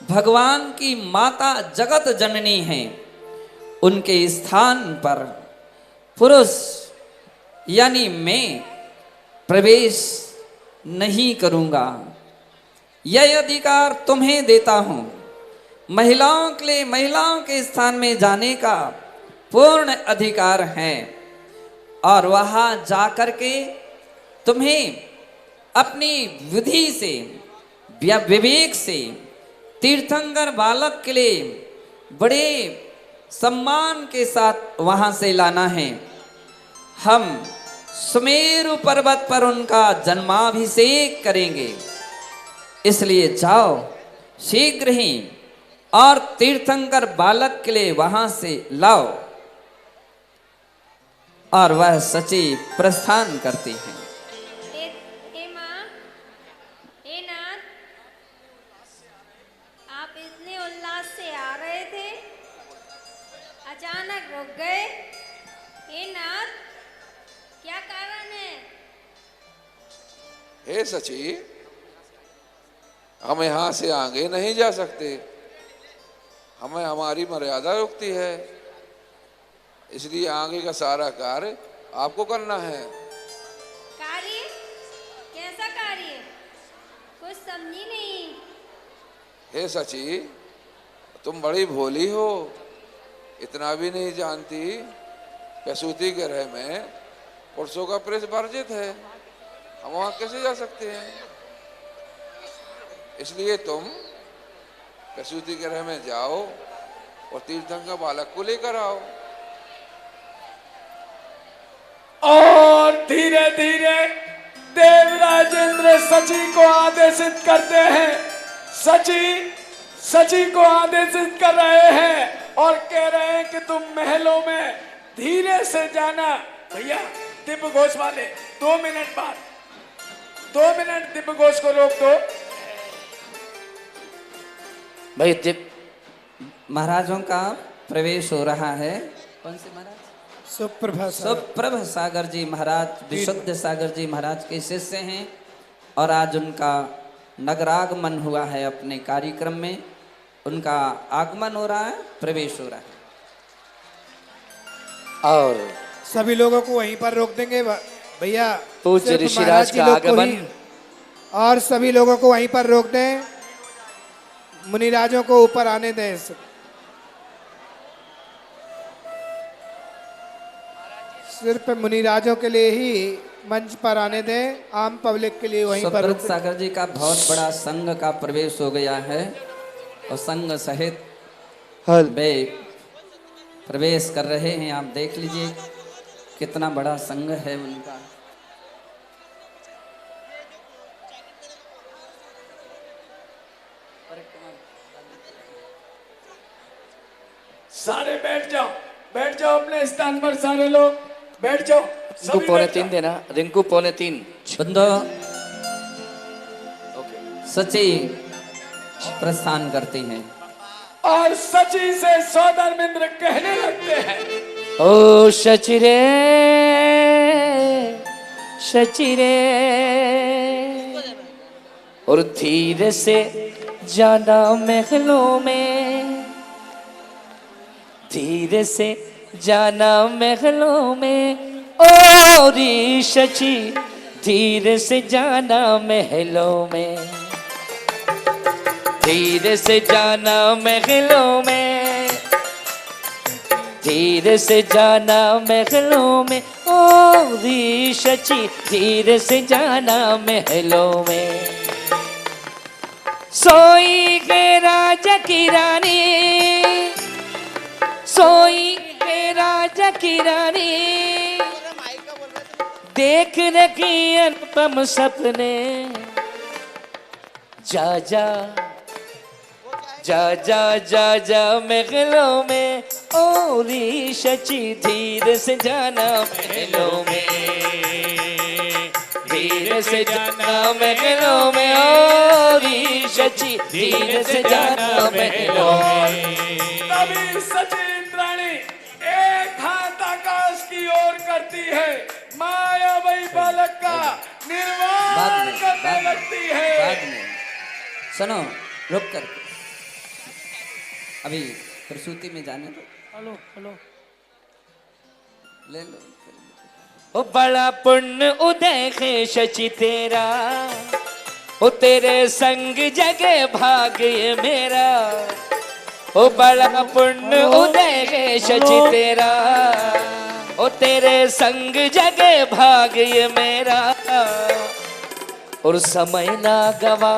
भगवान की माता जगत जननी हैं, उनके स्थान पर पुरुष यानी मैं प्रवेश नहीं करूंगा। यह अधिकार तुम्हें देता हूं। महिलाओं के लिए महिलाओं के स्थान में जाने का पूर्ण अधिकार है, और वहां जाकर के तुम्हें अपनी विधि से या विवेक से तीर्थंकर बालक के लिए बड़े सम्मान के साथ वहां से लाना है। हम सुमेरु पर्वत पर उनका जन्माभिषेक करेंगे, इसलिए जाओ शीघ्र ही और तीर्थंकर बालक के लिए वहां से लाओ। और वह सची प्रस्थान करती हैं। ए माँ, ए नाथ, आप इतने उल्लास से आ रहे थे, अचानक रुक गए। ए नाथ, क्या कारण है? हे सची, हम यहाँ से आगे नहीं जा सकते, हमें हमारी मर्यादा रोकती है, इसलिए आगे का सारा कार्य आपको करना है। कार्य? कैसा कार्य? कुछ समझी नहीं। हे सची, तुम बड़ी भोली हो, इतना भी नहीं जानती प्रसूति गृह में पुरुषों का प्रवेश वर्जित है, हम वहां कैसे जा सकते हैं? इसलिए तुम प्रसूति गृह में जाओ और तीर्थंकर बालक को लेकर आओ। और धीरे धीरे देवराजेंद्र सची को आदेशित करते हैं। सची को आदेशित कर रहे हैं और कह रहे हैं कि तुम महलों में धीरे से जाना। भैया दिव्य घोष वाले 2 मिनट बाद, 2 मिनट दिव्य घोष को रोक दो। भाई महाराजों का प्रवेश हो रहा है। कौन से महाराज? सुप्रभ सागर जी महाराज, विशुद्ध सागर जी महाराज के शिष्य हैं और आज उनका नगरागमन हुआ है। अपने कार्यक्रम में उनका आगमन हो रहा है, प्रवेश हो रहा है। और सभी लोगों को वहीं पर रोक देंगे भैया। पूज्य सिर्फ ऋषिराज महाराज जी का लोग को आगमन। ही, और सभी लोगों को वहीं पर रोक दें, मुनिराजों को ऊपर आने दें। सिर्फ मुनिराजों के लिए ही मंच पर आने दें, आम पब्लिक के लिए वहीं पर सुब्रत सागर जी का बहुत बड़ा संघ का प्रवेश हो गया है और संघ सहित वे प्रवेश कर रहे हैं। आप देख लीजिए कितना बड़ा संघ है उनका। सारे बैठ जाओ अपने स्थान पर, सारे लोग बैठ जाओ। रिंकू 2:45 देना, रिंकू 2:45। बंदो सची प्रस्थान करती हैं और सची से सौदामिंद्र कहने लगते हैं, ओ शचि रे, और धीरे से जाना महलों में, धीरे से जाना महलों में, ओ री शचि धीरे से जाना महलों में, धीरे से जाना महलों में, धीरे से जाना महलों में, ओ री शचि धीरे से जाना महलों में। सोई के राजा की रानी, सोई के राजा की रानी, देख रखी अनुपम सपने, जा जा जा जा जा जा महलों में, ओ री शचि धीरे से जाना महलों में, धीरे से जाना महलों में, ओ री शचि धीरे से जाना महलों में। तभी सची इंद्राणी एक हाथ आकाश की ओर करती है, माया वही बालक का निर्वाण करने लगती है। बाद में सुनो, रुक कर अभी प्रसूति में जाने दो। हेलो ले लो। ओ बड़ा पुण्य उदय है शचि तेरा, ओ तेरे संग जगे भाग्य मेरा, ओ बड़ा पुण्य उदय है शचि तेरा, ओ तेरे संग जगे भाग्य मेरा, और समय ना गवा,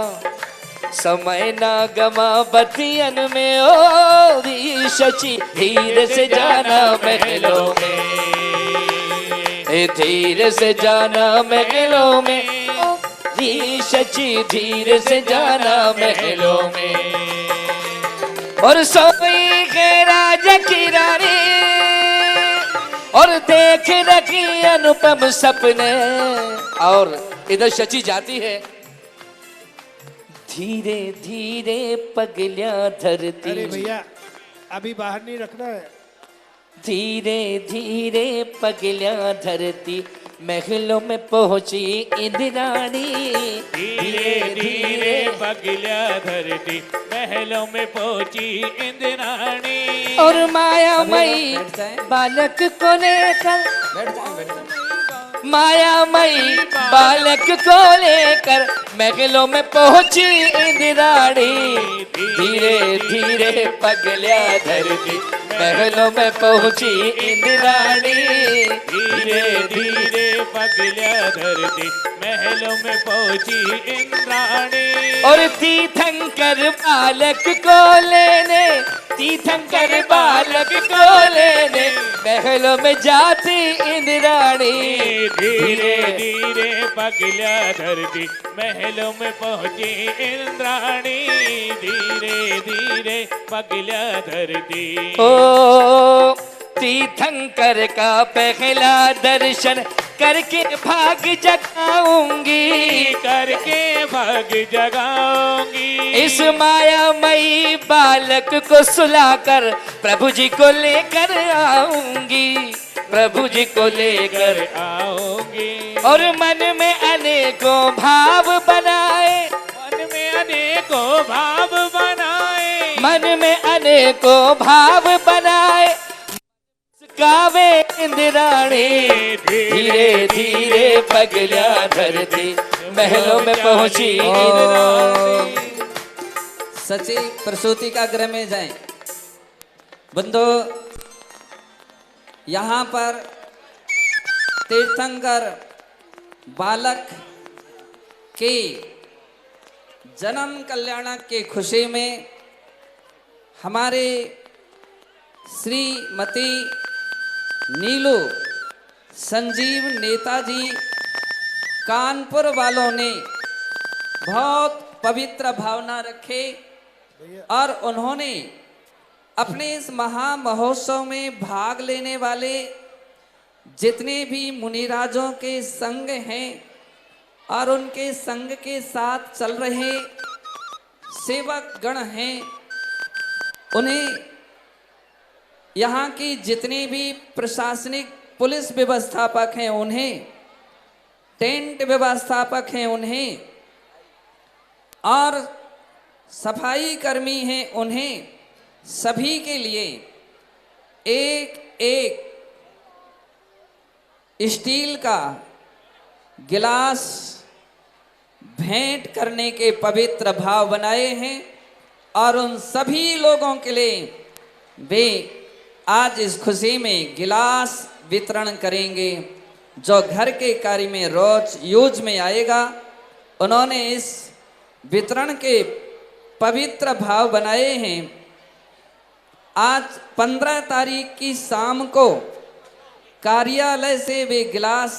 समय ना गवा बतियन में, ओ री शचि धीरे से जाना महलों में, धीरे से जाना महलों में, री शची धीरे से जाना महलों में, और सोई के राजा की रानी, और देख रखी अनुपम सपने। और इधर शची जाती है, धीरे धीरे पगलियां धरती। अरे भैया अभी बाहर नहीं रखना है। धीरे धीरे पगलियां धरती, महलों में पहुंची इंद्राणी। धीरे धीरे पगलियां धरती, महलों में पहुंची इंद्राणी। और मायामयी बालक को लेकर, मायामयी बालक को लेकर महलों में पहुंची इंद्राणी। धीरे धीरे पगलियां धरती, महलों में पहुंची इंद्राणी। धीरे धीरे पगलियां धरती, महलों में पहुंची इंद्राणी। और तीर्थंकर बालक को लेने, तीर्थंकर बालक को लेने महलों में जाती इंद्राणी। धीरे धीरे पगलियां धरती, महलों में पहुंची इंद्राणी। धीरे धीरे पगलियां धरती। ओ तीर्थंकर का पहला दर्शन करके भाग जगाऊंगी, करके भाग जगाऊंगी। इस मायामयी बालक को सुलाकर प्रभु जी को लेकर आऊंगी, प्रभु जी को लेकर आऊंगी। और मन में अनेकों भाव बनाए, मन में अनेकों भाव बनाए, मन में अनेकों भाव बनाए, गावे इंद्राणी। धीरे धीरे पगलियां धरती, महलों में पहुंची इंद्राणी। सची प्रसूति का गृह में जाएं। बंधु यहाँ पर तीर्थंकर बालक के जन्म कल्याण के खुशी में हमारे श्रीमती नीलू संजीव नेताजी कानपुर वालों ने बहुत पवित्र भावना रखे और उन्होंने अपने इस महा महोत्सव में भाग लेने वाले जितने भी मुनिराजों के संग हैं और उनके संग के साथ चल रहे सेवक गण हैं, उन्हें यहाँ की जितने भी प्रशासनिक पुलिस व्यवस्थापक हैं उन्हें, टेंट व्यवस्थापक हैं उन्हें, और सफाई कर्मी हैं उन्हें, सभी के लिए एक एक स्टील का गिलास भेंट करने के पवित्र भाव बनाए हैं। और उन सभी लोगों के लिए वे आज इस खुशी में गिलास वितरण करेंगे जो घर के कार्य में रोज यूज में आएगा। उन्होंने इस वितरण के पवित्र भाव बनाए हैं। आज 15 तारीख की शाम को कार्यालय से वे गिलास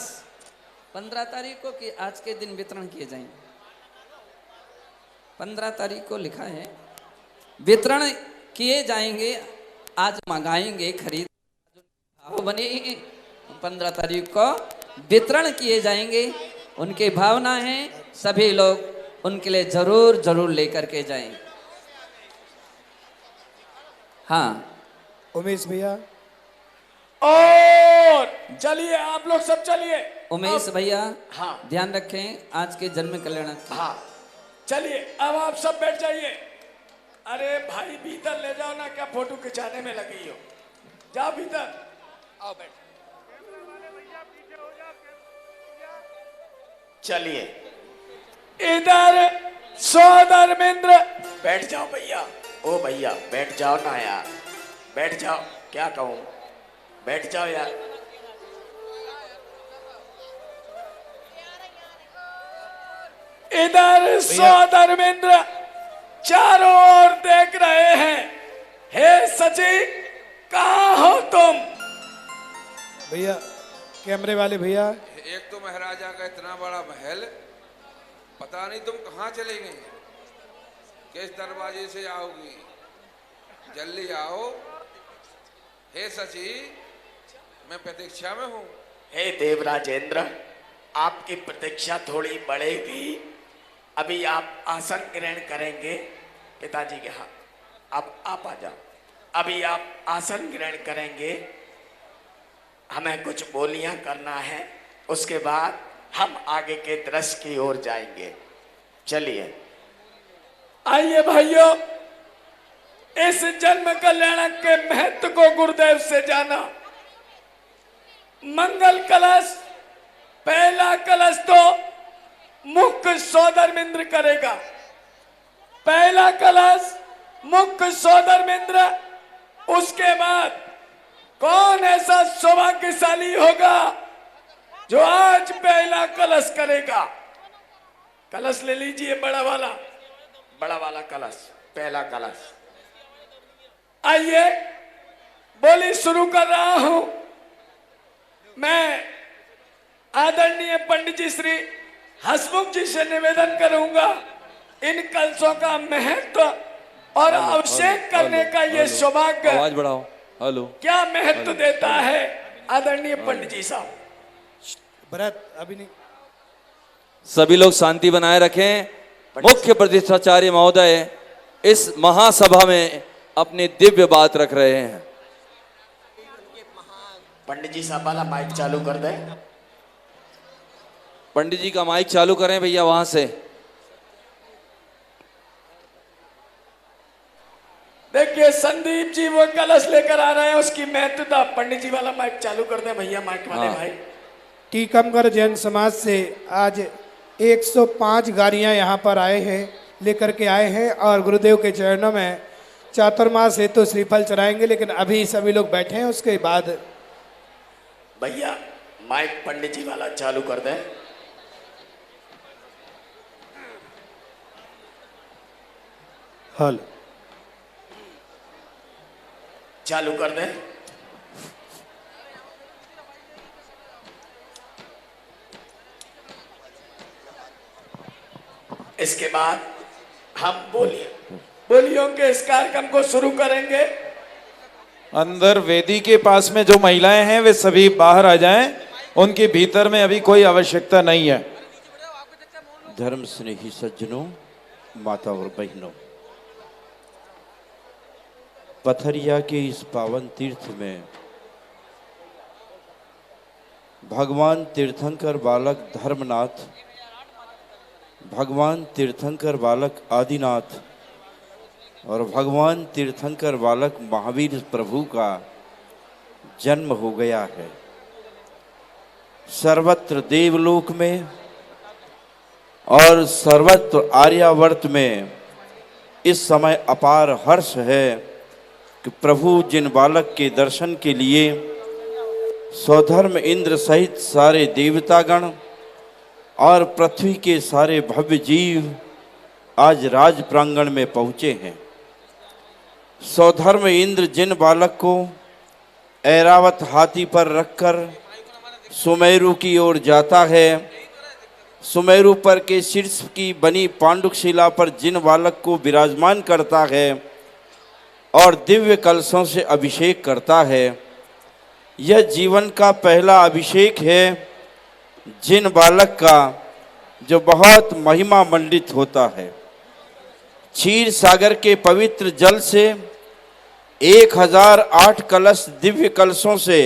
15 तारीख को कि आज के दिन वितरण किए जाएंगे। 15 तारीख को लिखा है वितरण किए जाएंगे। आज मंगाएंगे, खरीद भाव बने 15 तारीख को वितरण किए जाएंगे। उनकी भावना है, सभी लोग उनके लिए जरूर जरूर लेकर के जाएं। हाँ उमेश भैया, और चलिए आप लोग सब चलिए। उमेश भैया हाँ ध्यान रखें आज के जन्म कल्याण। हाँ चलिए अब आप सब बैठ जाइए। अरे भाई भीतर ले जाओ ना, क्या फोटो खिंचाने में लगी हो, जाओ भीतर आओ बैठ। चलिए इधर सौधर्मेंद्र बैठ जाओ भैया। ओ भैया बैठ जाओ ना यार, बैठ जाओ, क्या कहूँ, बैठ जाओ यार। इधर सौधर्मेंद्र चारों ओर देख रहे हैं। हे सची कहाँ हो तुम? भैया कैमरे वाले भैया, एक तो महाराजा का इतना बड़ा महल पता नहीं तुम कहाँ चले गए, किस दरवाजे से आओगी, जल्दी आओ। हे सची, मैं प्रतीक्षा में हूँ। हे देवराजेंद्र, आपकी प्रतीक्षा थोड़ी बढ़ेगी। अभी आप आसन ग्रहण करेंगे। पिताजी के हाँ, अब आप आ जाओ। अभी आप आसन ग्रहण करेंगे, हमें कुछ बोलियां करना है, उसके बाद हम आगे के दृश्य की ओर जाएंगे। चलिए। आइए भाइयों, इस जन्म कल्याणक के महत्व को गुरुदेव से जाना। मंगल कलश, पहला कलश तो मुख्य सौधर्मेंद्र करेगा। पहला कलश मुख्य सौधर्मेंद्र, उसके बाद कौन ऐसा सौभाग्यशाली होगा जो आज पहला कलश करेगा। कलश ले लीजिए, बड़ा वाला कलश, पहला कलश। आइए, बोली शुरू कर रहा हूं। मैं आदरणीय पंडित जी श्री हसमुख जी से निवेदन करूंगा, इन कलशों का महत्व और अभिषेक करने का ये सौभाग्य, आवाज बढ़ाओ, हेलो, क्या महत्व देता है। आदरणीय पंडित जी साहब। भरत अभी नहीं। सभी लोग शांति बनाए रखें। मुख्य प्रतिष्ठाचार्य महोदय इस महासभा में अपनी दिव्य बात रख रहे हैं। पंडित जी साहब वाला माइक चालू कर दें। पंडित जी का माइक चालू करें भैया वहां से। देखिए संदीप जी वो कलश लेकर आ रहे हैं, उसकी महत्वता। पंडित जी वाला माइक चालू कर दें भैया, माइक वाले भाई। टीकमगढ़ जैन समाज से आज 105 गाड़ियां यहाँ पर आए हैं, लेकर के आए हैं और गुरुदेव के चरणों में चातुर्मास हेतु श्रीफल चढ़ाएंगे। लेकिन अभी सभी लोग बैठे हैं, उसके बाद भैया माइक पंडित जी वाला चालू कर दें। हल चालू कर दें। इसके बाद हम बोलियों के इस कार्यक्रम को शुरू करेंगे। अंदर वेदी के पास में जो महिलाएं हैं वे सभी बाहर आ जाएं, उनके भीतर में अभी कोई आवश्यकता नहीं है। धर्म स्नेही सज्जनों, माता और बहनों, पथरिया के इस पावन तीर्थ में भगवान तीर्थंकर बालक धर्मनाथ, भगवान तीर्थंकर बालक आदिनाथ और भगवान तीर्थंकर बालक महावीर प्रभु का जन्म हो गया है। सर्वत्र देवलोक में और सर्वत्र आर्यावर्त में इस समय अपार हर्ष है कि प्रभु जिन बालक के दर्शन के लिए स्वधर्म इंद्र सहित सारे देवतागण और पृथ्वी के सारे भव्य जीव आज राज प्रांगण में पहुँचे हैं। स्वधर्म इंद्र जिन बालक को ऐरावत हाथी पर रखकर सुमेरु की ओर जाता है, सुमेरु पर के शीर्ष की बनी पांडुक शिला पर जिन बालक को विराजमान करता है और दिव्य कलशों से अभिषेक करता है, यह जीवन का पहला अभिषेक है जिन बालक का जो बहुत महिमा मंडित होता है। क्षीर सागर के पवित्र जल से 1008 कलश दिव्य कलशों से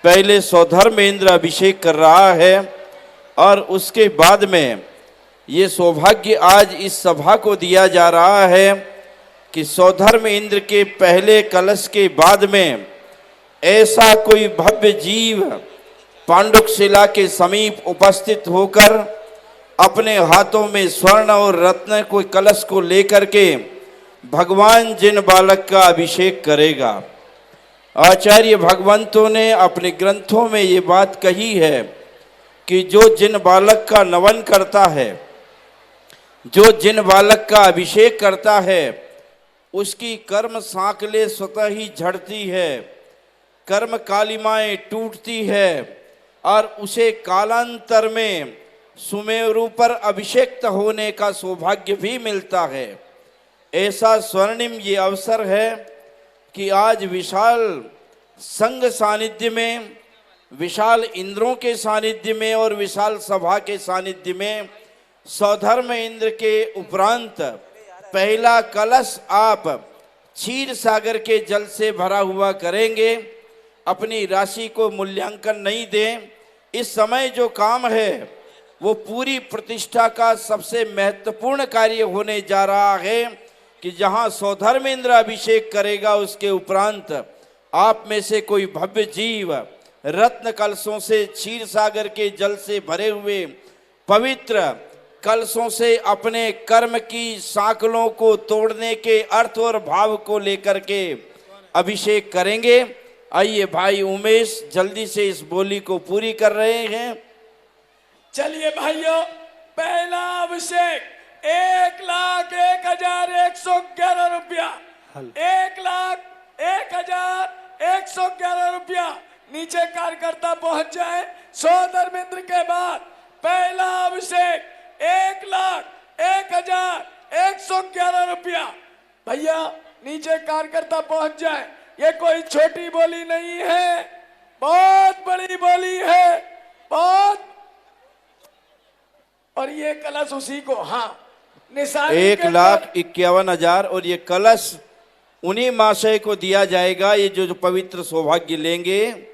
पहले स्वधर्मेंद्र अभिषेक कर रहा है और उसके बाद में ये सौभाग्य आज इस सभा को दिया जा रहा है कि स्वधर्म इंद्र के पहले कलश के बाद में ऐसा कोई भव्य जीव पांडुक शिला के समीप उपस्थित होकर अपने हाथों में स्वर्ण और रत्न कोई कलश को लेकर के भगवान जिन बालक का अभिषेक करेगा। आचार्य भगवंतों ने अपने ग्रंथों में ये बात कही है कि जो जिन बालक का नमन करता है, जो जिन बालक का अभिषेक करता है, उसकी कर्म सांकले स्वतः ही झड़ती है, कर्म कालिमाएं टूटती है और उसे कालांतर में सुमेरु पर अभिषेक होने का सौभाग्य भी मिलता है। ऐसा स्वर्णिम ये अवसर है कि आज विशाल संघ सानिध्य में, विशाल इंद्रों के सानिध्य में और विशाल सभा के सानिध्य में सौधर्म इंद्र के उपरांत पहला कलश आप क्षीर सागर के जल से भरा हुआ करेंगे। अपनी राशि को मूल्यांकन नहीं दें। इस समय जो काम है वो पूरी प्रतिष्ठा का सबसे महत्वपूर्ण कार्य होने जा रहा है कि जहां सौधर्मेंद्र अभिषेक करेगा उसके उपरांत आप में से कोई भव्य जीव रत्न कलशों से, क्षीर सागर के जल से भरे हुए पवित्र कलशों से अपने कर्म की सांकलों को तोड़ने के अर्थ और भाव को लेकर के अभिषेक करेंगे। आइए भाई उमेश जल्दी से इस बोली को पूरी कर रहे हैं। चलिए भाइयों, पहला अभिषेक 1,01,111 रुपया, 1,01,111 रुपया। नीचे कार्यकर्ता पहुंच जाए। सौधर्मेंद्र के बाद पहला अभिषेक 1,01,111 रुपया। भैया नीचे कार्यकर्ता पहुंच जाए। ये कोई छोटी बोली नहीं है, बहुत बड़ी बोली है, बहुत। और ये कलश उसी को, हाँ, निशानी 1,51,000 और ये कलश उन्हीं महाशय को दिया जाएगा, ये जो पवित्र सौभाग्य लेंगे।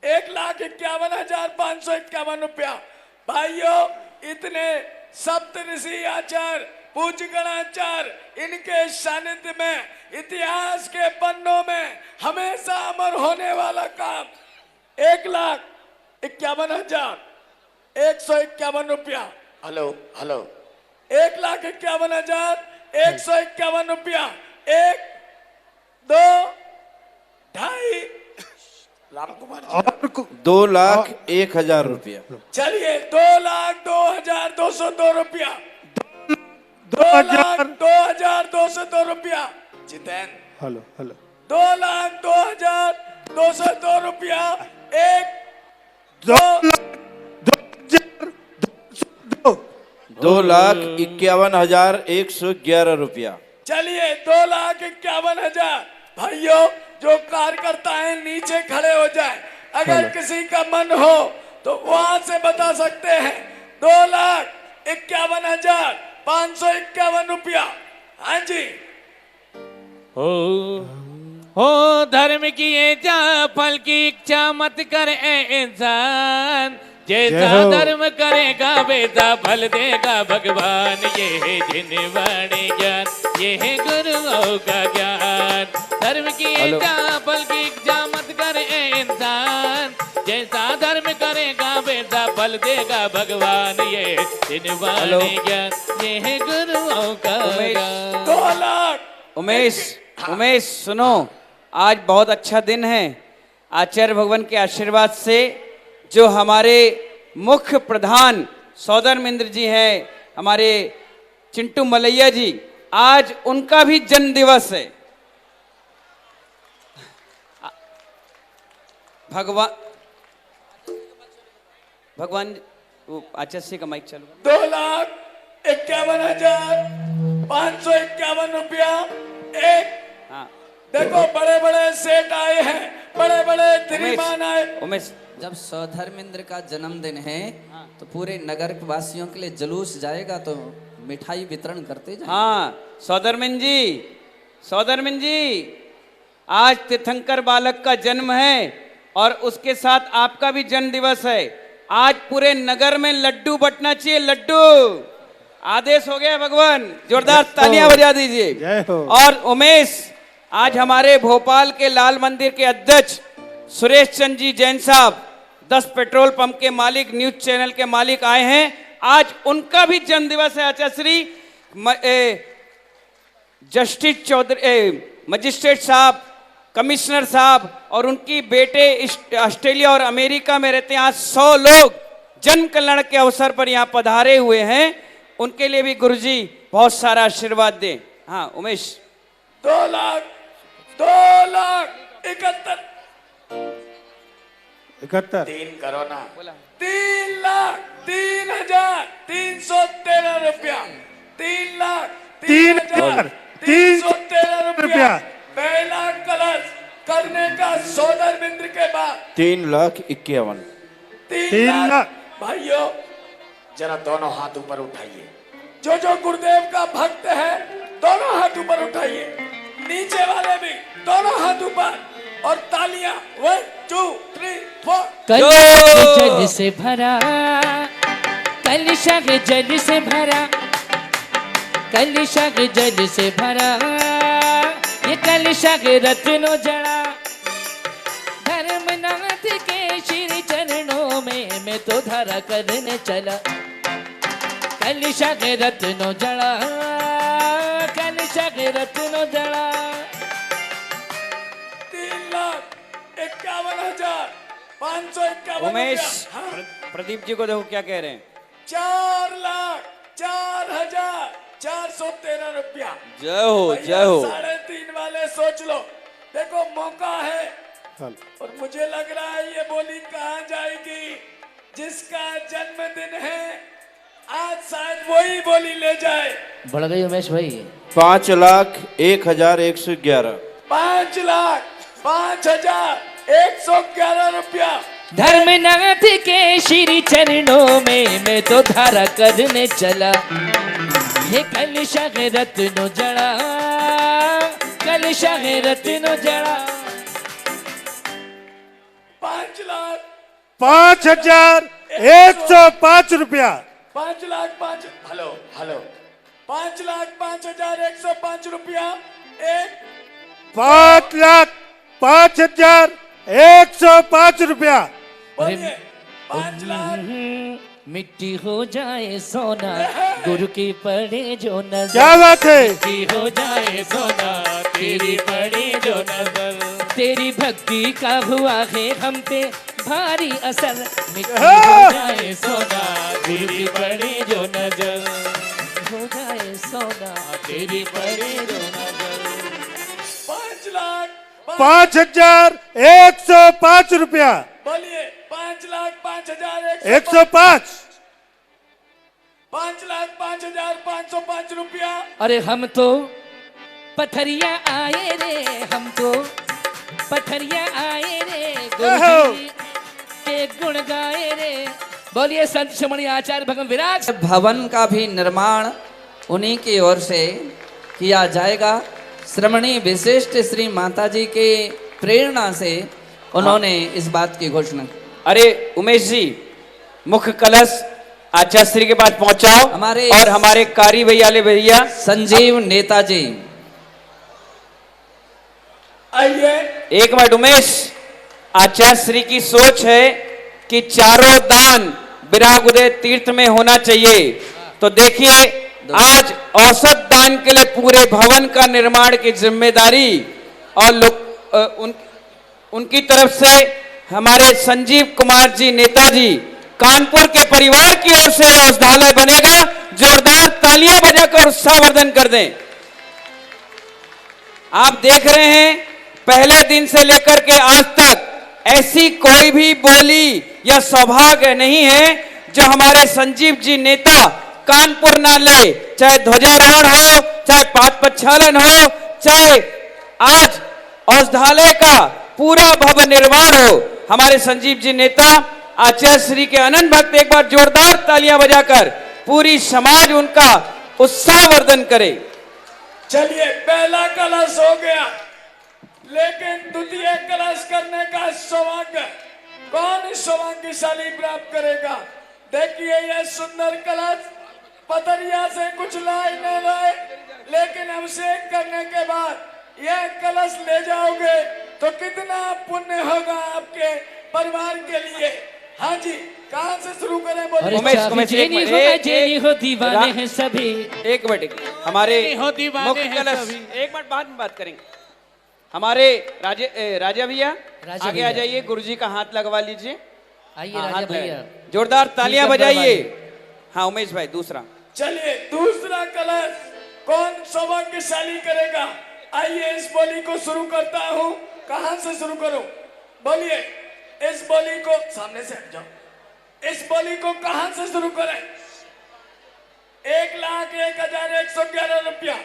1,51,551 रुपया। भाइयों, इतने सप्त ऋषि आचार्य, पूज्य गणाचार्य, इनके सानिध्य में इतिहास के पन्नों में हमेशा अमर होने वाला काम 1,51,151 रुपया। हेलो हेलो, 1,51,151 रुपया। 1, 2, 2.5 राम कुमार जी, 2,01,000 रुपया। चलिए 2,02,202 रुपया, 2,02,202 रुपया। जितेन, हेलो हेलो, 2,02,202 रुपया। 2,51,111 रुपया। चलिए 2,51,000। भाइयों, जो कार्यकर्ता है नीचे खड़े हो जाए। अगर किसी का मन हो तो वहां से बता सकते हैं। 2,51,551 रुपया। हाँ जी। हो धर्म की इच्छा, फल की इच्छा मत कर ए इंसान। जैसा धर्म करेगा वैसा फल देगा भगवान। ये है जिनवाणी ज्ञान, ये है गुरुओं का ज्ञान। धर्म की इच्छा, फल की इच्छा मत कर ए इंसान। जैसा धर्म करेगा वैसा फल देगा भगवान। ये जिनवाणी ज्ञान, ये है गुरुओं का ज्ञान। 2 लाख। उमेश सुनो, आज बहुत अच्छा दिन है। आचार्य भगवान के आशीर्वाद से जो हमारे मुख्य प्रधान सौधर्मेंद्र जी हैं, हमारे चिंटू मलैया जी, आज उनका भी जन्म दिवस है। भगवान आचार्य का माइक चालू। 2,51,551 रुपया। एक, हाँ, देखो बड़े बड़े सेठ आए हैं, बड़े बड़े श्रीमान आए। उमेश, जब सौधर्मेंद्र का जन्मदिन है तो पूरे नगर वासियों के लिए जुलूस जाएगा तो मिठाई वितरण करते जाएंगे। हाँ सौधर्मेंद्र जी, आज तीर्थंकर बालक का जन्म है और उसके साथ आपका भी जन्म दिवस है। आज पूरे नगर में लड्डू बंटना चाहिए, लड्डू। आदेश हो गया भगवान, जोरदार तालियां बजा दीजिए। और उमेश, आज हमारे भोपाल के लाल मंदिर के अध्यक्ष सुरेश चंद्र जी जैन साहब, 10 पेट्रोल पंप के मालिक, न्यूज चैनल के मालिक आए हैं। आज उनका भी जन्म दिवस है। आचार्य श्री जस्टिस चौधरी, मजिस्ट्रेट साहब, कमिश्नर साहब और उनकी बेटे ऑस्ट्रेलिया और अमेरिका में रहते हैं। आज 100 लोग जन्म कल्याण के अवसर पर यहाँ पधारे हुए हैं। उनके लिए भी गुरुजी बहुत सारा आशीर्वाद दें। हाँ उमेश। 2,71,000। 71 3 करो ना। 3,03,313 रुपया। 3,03,313 रुपया। पहला कलश करने का सौदर बिंद्र के बाद 3,51,000। 3 लाख। भाइयों जरा दोनों हाथ ऊपर उठाइए। जो गुरुदेव का भक्त है दोनों हाथ ऊपर उठाइए, नीचे वाले भी दोनों हाथ ऊपर, और तालियां 1 2 3 4। कलश जल से भरा, कलश जल से भरा, कलश जल से भरा, ये कलश रत्नो जड़ा, धर्मनाथ के श्री चरणों में मैं तो धारा करने चला। कलश रत्नो जड़ा, कलश रत्नो जड़ा। 3,51,551 उमेश, हाँ। प्रदीप जी को देखो क्या कह रहे हैं। 4,04,413 रुपया। जय हो, जय हो। 3.5 वाले सोच लो, देखो मौका है, और मुझे लग रहा है ये बोली कहाँ जाएगी। जिसका जन्मदिन है आज शायद वही बोली ले जाए। बढ़ गई उमेश भाई। 5,01,111। 5,05,111 रुपया। धर्मनाथ के श्री चरणों में मैं तो धारा करने चला। ये कलश रत्नो जड़ा, कलश रत्नो जड़ा। 5,0105 रुपया। 5,05,000। हेलो हेलो 5,05,105 रुपया। 5,05,105 रुपया। बोलिए 5 लाख। मिट्टी हो जाए सोना, गुरु की पड़े जो नजर। क्या बात है? मिट्टी हो जाए सोना, तेरी पड़े जो नजर। तेरी भक्ति का हुआ है हम पे भारी असर। मिट्टी हो जाए सोना, गुरु की पड़े जो नजर। हो जाए सोना, तेरी पड़े जो नजर। 5,0105 रुपया। बोलिए 5,05,105। 105। 5,05,505 रुपया। अरे हम तो पथरिया आए रे, हम तो पथरिया आए रे, गुरु जी के गुण गाए रे। बोलिए संत शिरोमणि आचार्य भगवान विराट। भवन का भी निर्माण उन्हीं की ओर से किया जाएगा। श्रमणी विशिष्ट श्री माता जी के प्रेरणा से उन्होंने इस बात की घोषणा। अरे उमेश जी, मुख्य कलश आचार्य श्री के पास पहुंचाओ। हमारे और हमारे कारी भैया संजीव नेताजी आइए। एक मिनट उमेश, आचार्य श्री की सोच है कि चारों दान विराग उदय तीर्थ में होना चाहिए। तो देखिए आज औसत दान के लिए पूरे भवन का निर्माण की जिम्मेदारी और उनकी तरफ से हमारे संजीव कुमार जी नेताजी कानपुर के परिवार की ओर से औषधालय बनेगा। जोरदार तालियां बजाकर उत्साहवर्धन कर दें। आप देख रहे हैं पहले दिन से लेकर के आज तक ऐसी कोई भी बोली या सौभाग्य नहीं है जो हमारे संजीव जी नेता कानपुर ना ले। चाहे ध्वजारोहण हो, चाहे पाद प्रक्षालन हो, चाहे आज औषधालय का पूरा भव्य निर्माण हो, हमारे संजीव जी नेता आचार्य श्री के अनंत भक्त एक बार जोरदार तालियां बजाकर पूरी समाज उनका उत्साहवर्धन करे। चलिए पहला कलश हो गया, लेकिन द्वितीय कलश करने का सौभाग्य कौन सौभाग्यशाली प्राप्त करेगा। देखिए यह सुंदर कलश पथरिया से कुछ लाए न लाए, लेकिन अभिषेक करने के बाद यह कलश ले जाओगे तो कितना पुण्य होगा आपके परिवार के लिए। हाँ जी, कहाँ से शुरू करें बोलिए। उमेश हो दीवाने हैं सभी। एक मिनट, हमारे मुख्य कलश एक मिनट बाद में बात करेंगे। हमारे राजा भैया आगे आ जाइए, गुरुजी का हाथ लगवा लीजिए। आइए राजा भैया, जोरदार तालियां बजाइए। हाँ उमेश भाई दूसरा। चलिए दूसरा कलश कौन सौभाग्यशाली करेगा। आइए इस बोली को शुरू करता हूँ। कहाँ से शुरू करूँ बोलिए। इस बोली को सामने से हट जाओ, इस बोली को कहां से शुरू करें? 1,01,111 रुपया,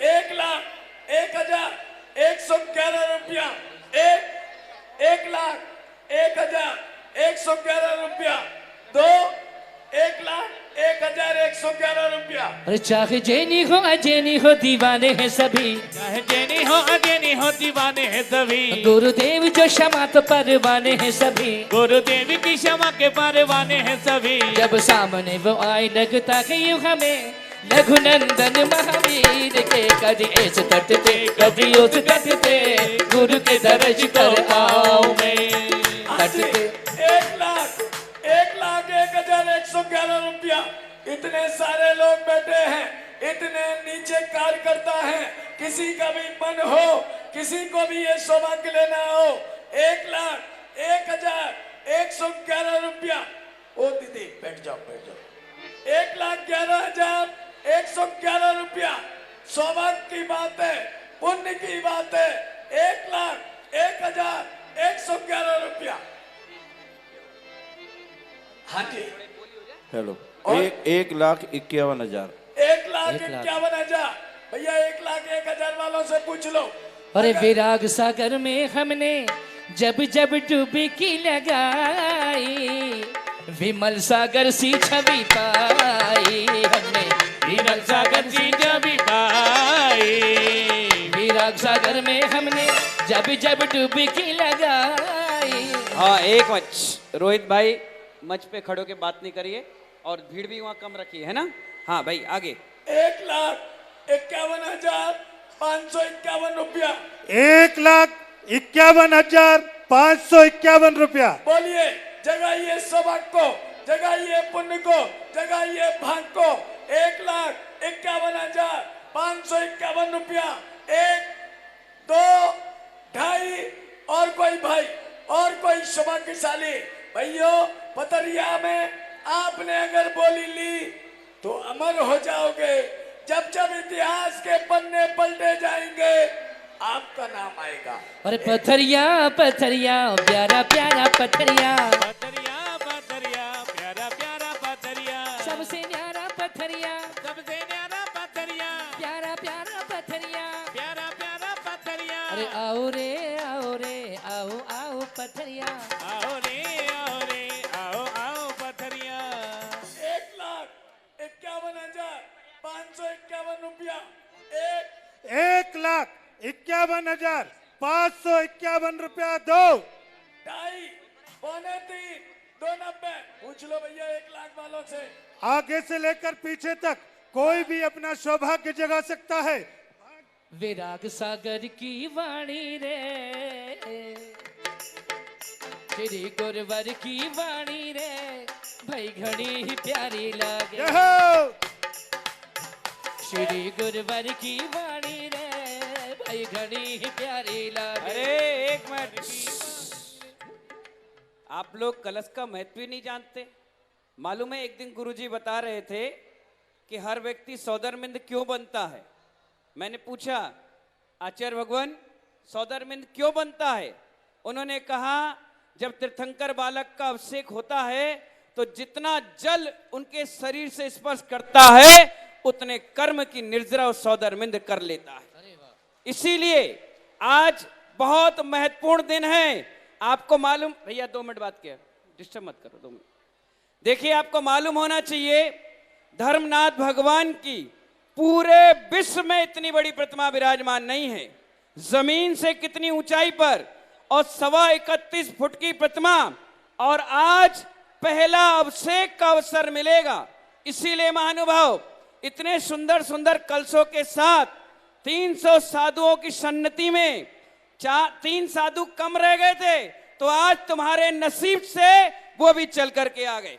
1,01,111 रुपया, 1,01,111 रुपया, 1,01,111 रुपया। अरे चाहे जेनी हो अजेनी हो दीवाने हैं सभी, चाहे जेनी हो अजेनी हो दीवाने हैं सभी। गुरुदेव जो क्षमा तो परवाने हैं सभी, गुरुदेव की क्षमा के परवाने हैं सभी। जब सामने वो आए लगता है यूं हमें रघुनंदन महावीर के, कभी इस तट पे कभी उस तट पे गुरु के दर्श कर आओ मैं तट पे। 1,01,111 रुपया। इतने सारे लोग बैठे हैं, इतने नीचे कार्यकर्ता हैं, किसी का भी मन हो, किसी को भी ये सौभाग्य लेना हो, 1,01,111 रुपया। ओ दीदी बैठ जाओ, बैठ जाओ। 1,11,111 रुपया सौभाग्य की बात है, पुण्य की बात है। 1,01,111 रुपया। हाँ जी, हेलो। 1,51,000। 1,51,000 भैया, 1,01,000 वालों से पूछ लो। अरे विराग सागर में हमने जब जब डुबकी लगाई, विमल सागर सी छवि पाई हमने, विमल सागर सी छवि पाई। विराग सागर में हमने जब जब डुबकी लगाई। हाँ, एक मंच रोहित भाई, मंच पे खड़ो के बात नहीं करिए और भीड़ भी वहाँ कम रखिए, है ना? हाँ भाई आगे। 1,51,551 रुपया। 1,51,551 रुपया। बोलिए, जगाइए सौभाग्य को, जगाइए पुण्य को, जगाइए भाग को। 1,51,551 रुपया। 1, 2, 2.5 और कोई भाई, और कोई सौभाग्यशाली भाइयों। पथरिया में आपने अगर बोली ली तो अमर हो जाओगे। जब जब इतिहास के पन्ने पलटे जाएंगे आपका नाम आएगा। अरे पथरिया पथरिया प्यारा प्यारा पथरिया, पथरिया पथरिया प्यारा प्यारा पथरिया, सबसे न्यारा पथरिया, सबसे न्यारा पथरिया, प्यारा प्यारा पथरिया, प्यारा प्यारा पथरिया। अरे आओ रे आओ रे आओ आओ पथरिया, आओ रे आओ रे आओ आओ पथरिया। 1,51,551 रुपया। 1,51,551 रुपया। 2, 2.5, 2.3, 2.90। पूछ लो भैया 1 लाख वालों से। आगे से लेकर पीछे तक कोई भी अपना सौभाग्य जगा सकता है। विराग सागर की वाणी रे, श्री गुरुवर की वाणी रे, भाई घड़ी ही प्यारी लागे। श्री गुरुवर की वाणी रे, भाई घड़ी ही प्यारी लागे। अरे एक मिनट, आप लोग कलश का महत्व ही नहीं जानते। मालूम है, एक दिन गुरुजी बता रहे थे कि हर व्यक्ति सौदरमिंद क्यों बनता है। मैंने पूछा, आचार्य भगवान सौदरमिंद क्यों बनता है? उन्होंने कहा, जब तीर्थंकर बालक का अभिषेक होता है तो जितना जल उनके शरीर से स्पर्श करता है उतने कर्म की निर्जरा और सौदरमिंद कर लेता है। इसीलिए आज बहुत महत्वपूर्ण दिन है। आपको मालूम, भैया 2 मिनट बात किया, डिस्टर्ब मत करो, 2 मिनट। देखिए, आपको मालूम होना चाहिए धर्मनाथ भगवान की पूरे विश्व में इतनी बड़ी प्रतिमा विराजमान नहीं है। जमीन से कितनी ऊंचाई पर, और 31.25 फुट की प्रतिमा, और आज पहला अभिषेक का अवसर मिलेगा। इसीलिए महानुभाव, इतने सुंदर सुंदर कलशों के साथ 300 साधुओं की सन्नति में 3 साधु कम रह गए थे, तो आज तुम्हारे नसीब से वो भी चल करके आ गए।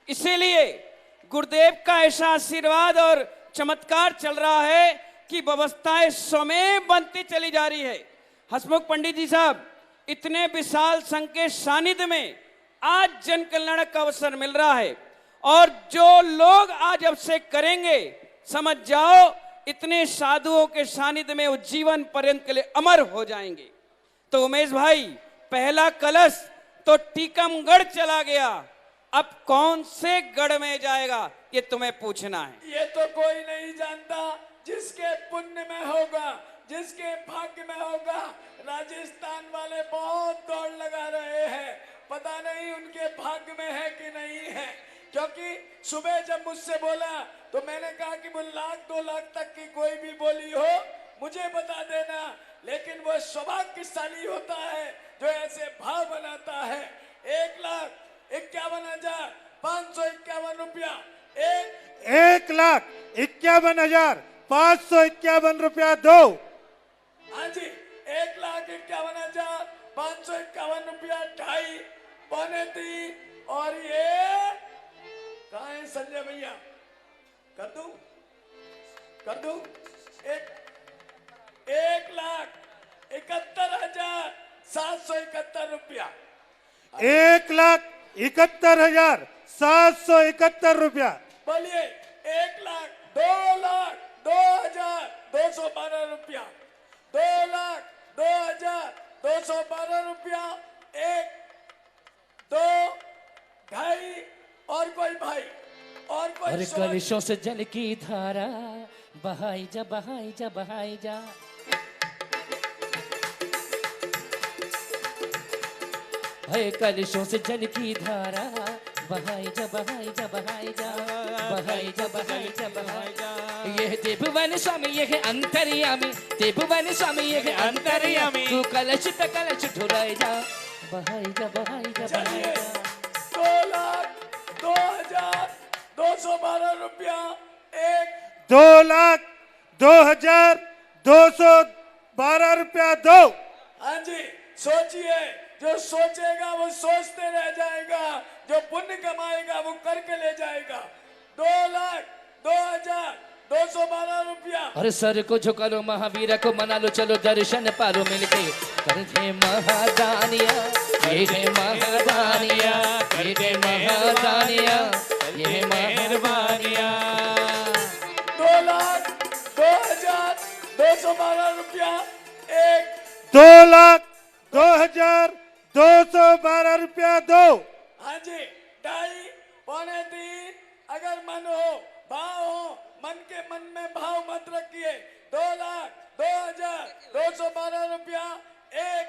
इसीलिए गुरुदेव का ऐसा आशीर्वाद और चमत्कार चल रहा है कि व्यवस्थाएं स्वयं बनती चली जा रही है। हसमुख पंडित जी साहब, इतने विशाल संघ के सानिध्य में आज जन कल्याण का अवसर मिल रहा है, और जो लोग आज अभिषेक करेंगे, समझ जाओ इतने साधुओं के सानिध्य में वो जीवन पर्यंत के लिए अमर हो जाएंगे। तो उमेश भाई, पहला कलश तो टीकमगढ़ चला गया, अब कौन से गढ़ में जाएगा ये तुम्हें पूछना है। ये तो कोई नहीं जानता, जिसके पुण्य में होगा, जिसके भाग्य में होगा। राजस्थान वाले बहुत दौड़ लगा रहे हैं, पता नहीं उनके भाग्य में है कि नहीं है, क्योंकि सुबह जब मुझसे बोला तो मैंने कहा कि वो 1,00,000 2,00,000 तक की कोई भी बोली हो मुझे बता देना, लेकिन वो सौभाग्यशाली होता है जो ऐसे भाव बनाता है। 1,51,551 रुपया, 1,51,551 रुपया दो। हाँ जी, 1,51,551 रुपया, 2.5 पौने 3, और ये कहाँ है संजय भैया? कर दूं? 1,71,771 रुपया। 1,71,771 रुपया। बोलिए 1,02,02,212 रुपया, 2,02,212 रुपया। 1, 2, 2.5 और कोई भाई और कोई और कलशों से जल की धारा बहाई जा बहाई जा बहाई जा। है कलशों से जल की धारा बहाई जा बहाई जा बहाई जा बहाई जा बहाई जा बहाई जा। ये त्रिभुवन स्वामी ये है अंतर्यामी, त्रिभुवन स्वामी ये है अंतर्यामी, तू कलश पे कलश ढुराई जा बहाई जा बहाई जा बहाई जा। 2,02,212 रुपया। 2,02,212 रुपया दो। हाँ जी, सोचिए, जो सोचेगा वो सोचते रह जाएगा, जो पुण्य कमाएगा वो करके ले जाएगा। 2,02,212 रुपया। अरे सर को झुका लो, महावीर को मना लो, चलो दर्शन पालो मिलके, कर दे महादानिया ये है महादानिया, ये है महादानिया ये है मेहरबानिया। 2,02,212 रुपया। 2,02,212 रुपया दो। हाँ जी, 2.5 पौने 3, अगर मन हो भाव हो, मन के मन में भाव मत रखिए। 2,02,212 रुपया। 1,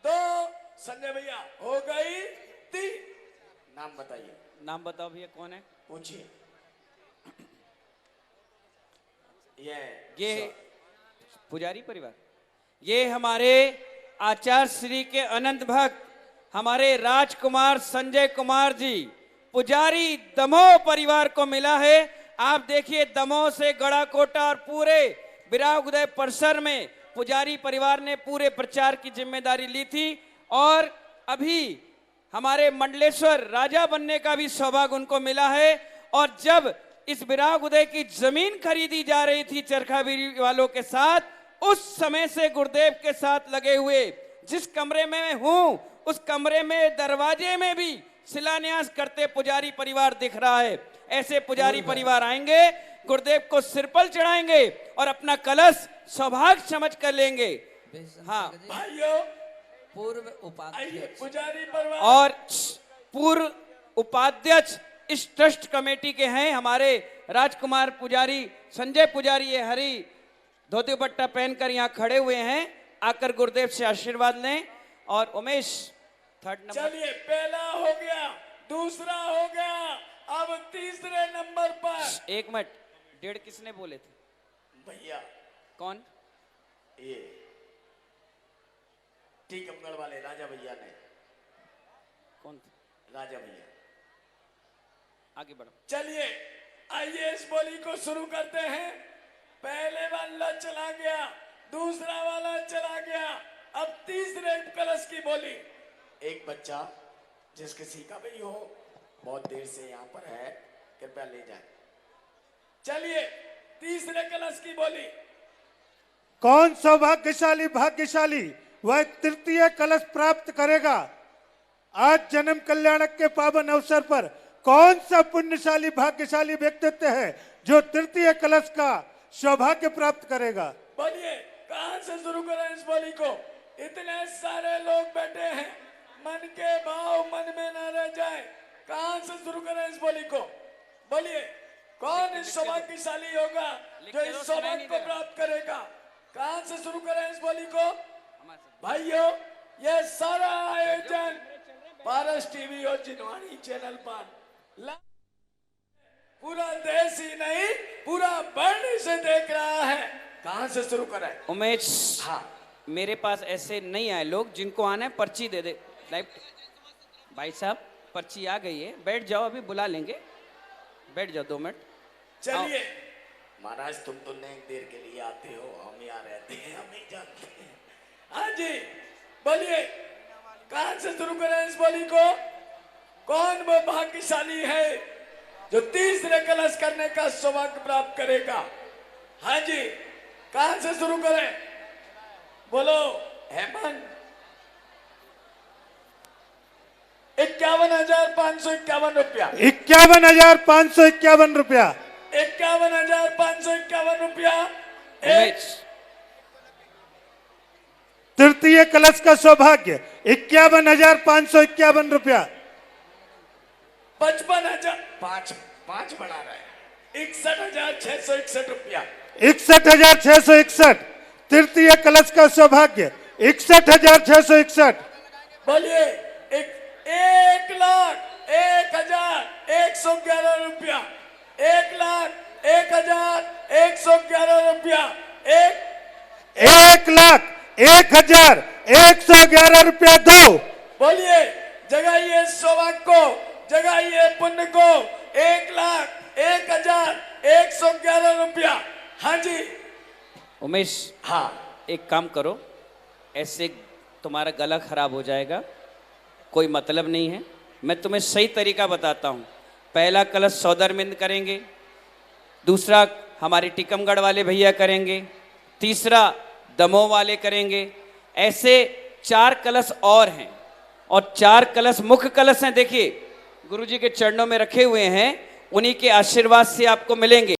2, संजय भैया हो गई 3। नाम बताइए। नाम बताओ भैया, कौन है? पूछिए। ये पुजारी परिवार, ये हमारे आचार्य श्री के अनंत भक्त हमारे राजकुमार संजय कुमार जी पुजारी दमोह परिवार को मिला है। आप देखिए, दमोह से गढ़ाकोटा और पूरे विराग उदय परिसर में पुजारी परिवार ने पूरे प्रचार की जिम्मेदारी ली थी, और अभी हमारे मंडलेश्वर राजा बनने का भी सौभाग्य उनको मिला है। और जब इस विराग उदय की जमीन खरीदी जा रही थी चरखाबीरी वालों के साथ, उस समय से गुरुदेव के साथ लगे हुए, जिस कमरे में मैं हूं उस कमरे में दरवाजे में भी शिलान्यास करते पुजारी परिवार दिख रहा है। ऐसे पुजारी परिवार आएंगे, गुरुदेव को सिरपल चढ़ाएंगे और अपना कलश सौभाग्य समझ कर लेंगे। हाँ भाइयों, पूर्व उपाध्यक्ष पुजारी परिवार और पूर्व उपाध्यक्ष इस ट्रस्ट कमेटी के हैं हमारे राजकुमार पुजारी संजय पुजारी। ये हरी धोती पट्टा पहनकर यहाँ खड़े हुए हैं, आकर गुरुदेव से आशीर्वाद लें। और उमेश 3rd नंबर। चलिए, पहला हो गया, दूसरा हो गया, अब तीसरे नंबर पर। 1 मिनट, 1.5 किसने बोले थे भैया? कौन? ये टीकमगढ़ वाले राजा भैया ने। कौन थे? राजा भैया। आगे बढ़ो। चलिए, आइए इस बोली को शुरू करते हैं। पहले वाला चला गया, दूसरा वाला चला गया, अब तीसरे कलश की बोली। एक बच्चा जिस किसी का भी हो, बहुत देर से यहाँ पर है, कृपया ले जाए। चलिए, तीसरे कलश की बोली। कौन सौभाग्यशाली भाग्यशाली वह तृतीय कलश प्राप्त करेगा? आज जन्म कल्याणक के पावन अवसर पर कौन सा पुण्यशाली भाग्यशाली व्यक्तित्व है जो तृतीय कलश का सौभाग्य प्राप्त करेगा? बोलिए, कहां से शुरू करें इस बोली को? इतने सारे लोग बैठे हैं, मन के भाव मन में ना रह जाए। कहां से शुरू करें इस बोली को? बोलिए, कौन इस सौभाग्यशाली होगा जो इस सौभाग्य को प्राप्त करेगा? कहां से शुरू करें इस बोली को? भाइयों, ये सारा आयोजन पारस टीवी और जिनवाणी चैनल पर पूरा देश ही नहीं, पूरा वर्ल्ड से देख रहा है। कहां से शुरू करें? उमेश, हाँ, मेरे पास ऐसे नहीं आए लोग, जिनको आना है पर्ची दे दे। भाई साहब, पर्ची आ गई है, बैठ जाओ, अभी बुला लेंगे, बैठ जाओ 2 मिनट। चलिए महाराज, तुम तो नेक देर के लिए आते हो, हम यहाँ रहते हैं, हम नहीं जानते हैं। हाँ जी, बोलिए, कहां से शुरू करें इस बोली को? कौन वो भाग्यशाली है जो तीसरे कलश करने का सौभाग्य प्राप्त करेगा? हाँ जी, कहां से शुरू करें? बोलो हेमंत। 51,551 रुपया। 51,551 रुपया। 51,551 रुपया। तृतीय कलश का सौभाग्य 51,551 रुपया। 55,000 पाँच बढ़ा रहा है, 61,661 रुपया। 61,661। तृतीय कलश का सौभाग्य 61,661। बोलिए, 1,01,111 रुपया। 1,01,111 रुपया। 1,01,111 रुपया दो। बोलिए, जगाइए सौभाग्य को, जगाइए पुण्य को। 1,01,111 रुपया। हाँ जी उमेश, हाँ, एक काम करो, ऐसे तुम्हारा गला खराब हो जाएगा, कोई मतलब नहीं है। मैं तुम्हें सही तरीका बताता हूँ। पहला कलश सौदरमिंद करेंगे, दूसरा हमारे टीकमगढ़ वाले भैया करेंगे, तीसरा दमोह वाले करेंगे। ऐसे 4 कलश और हैं, और 4 कलश मुख्य कलश हैं। देखिए, गुरुजी के चरणों में रखे हुए हैं, उन्हीं के आशीर्वाद से आपको मिलेंगे।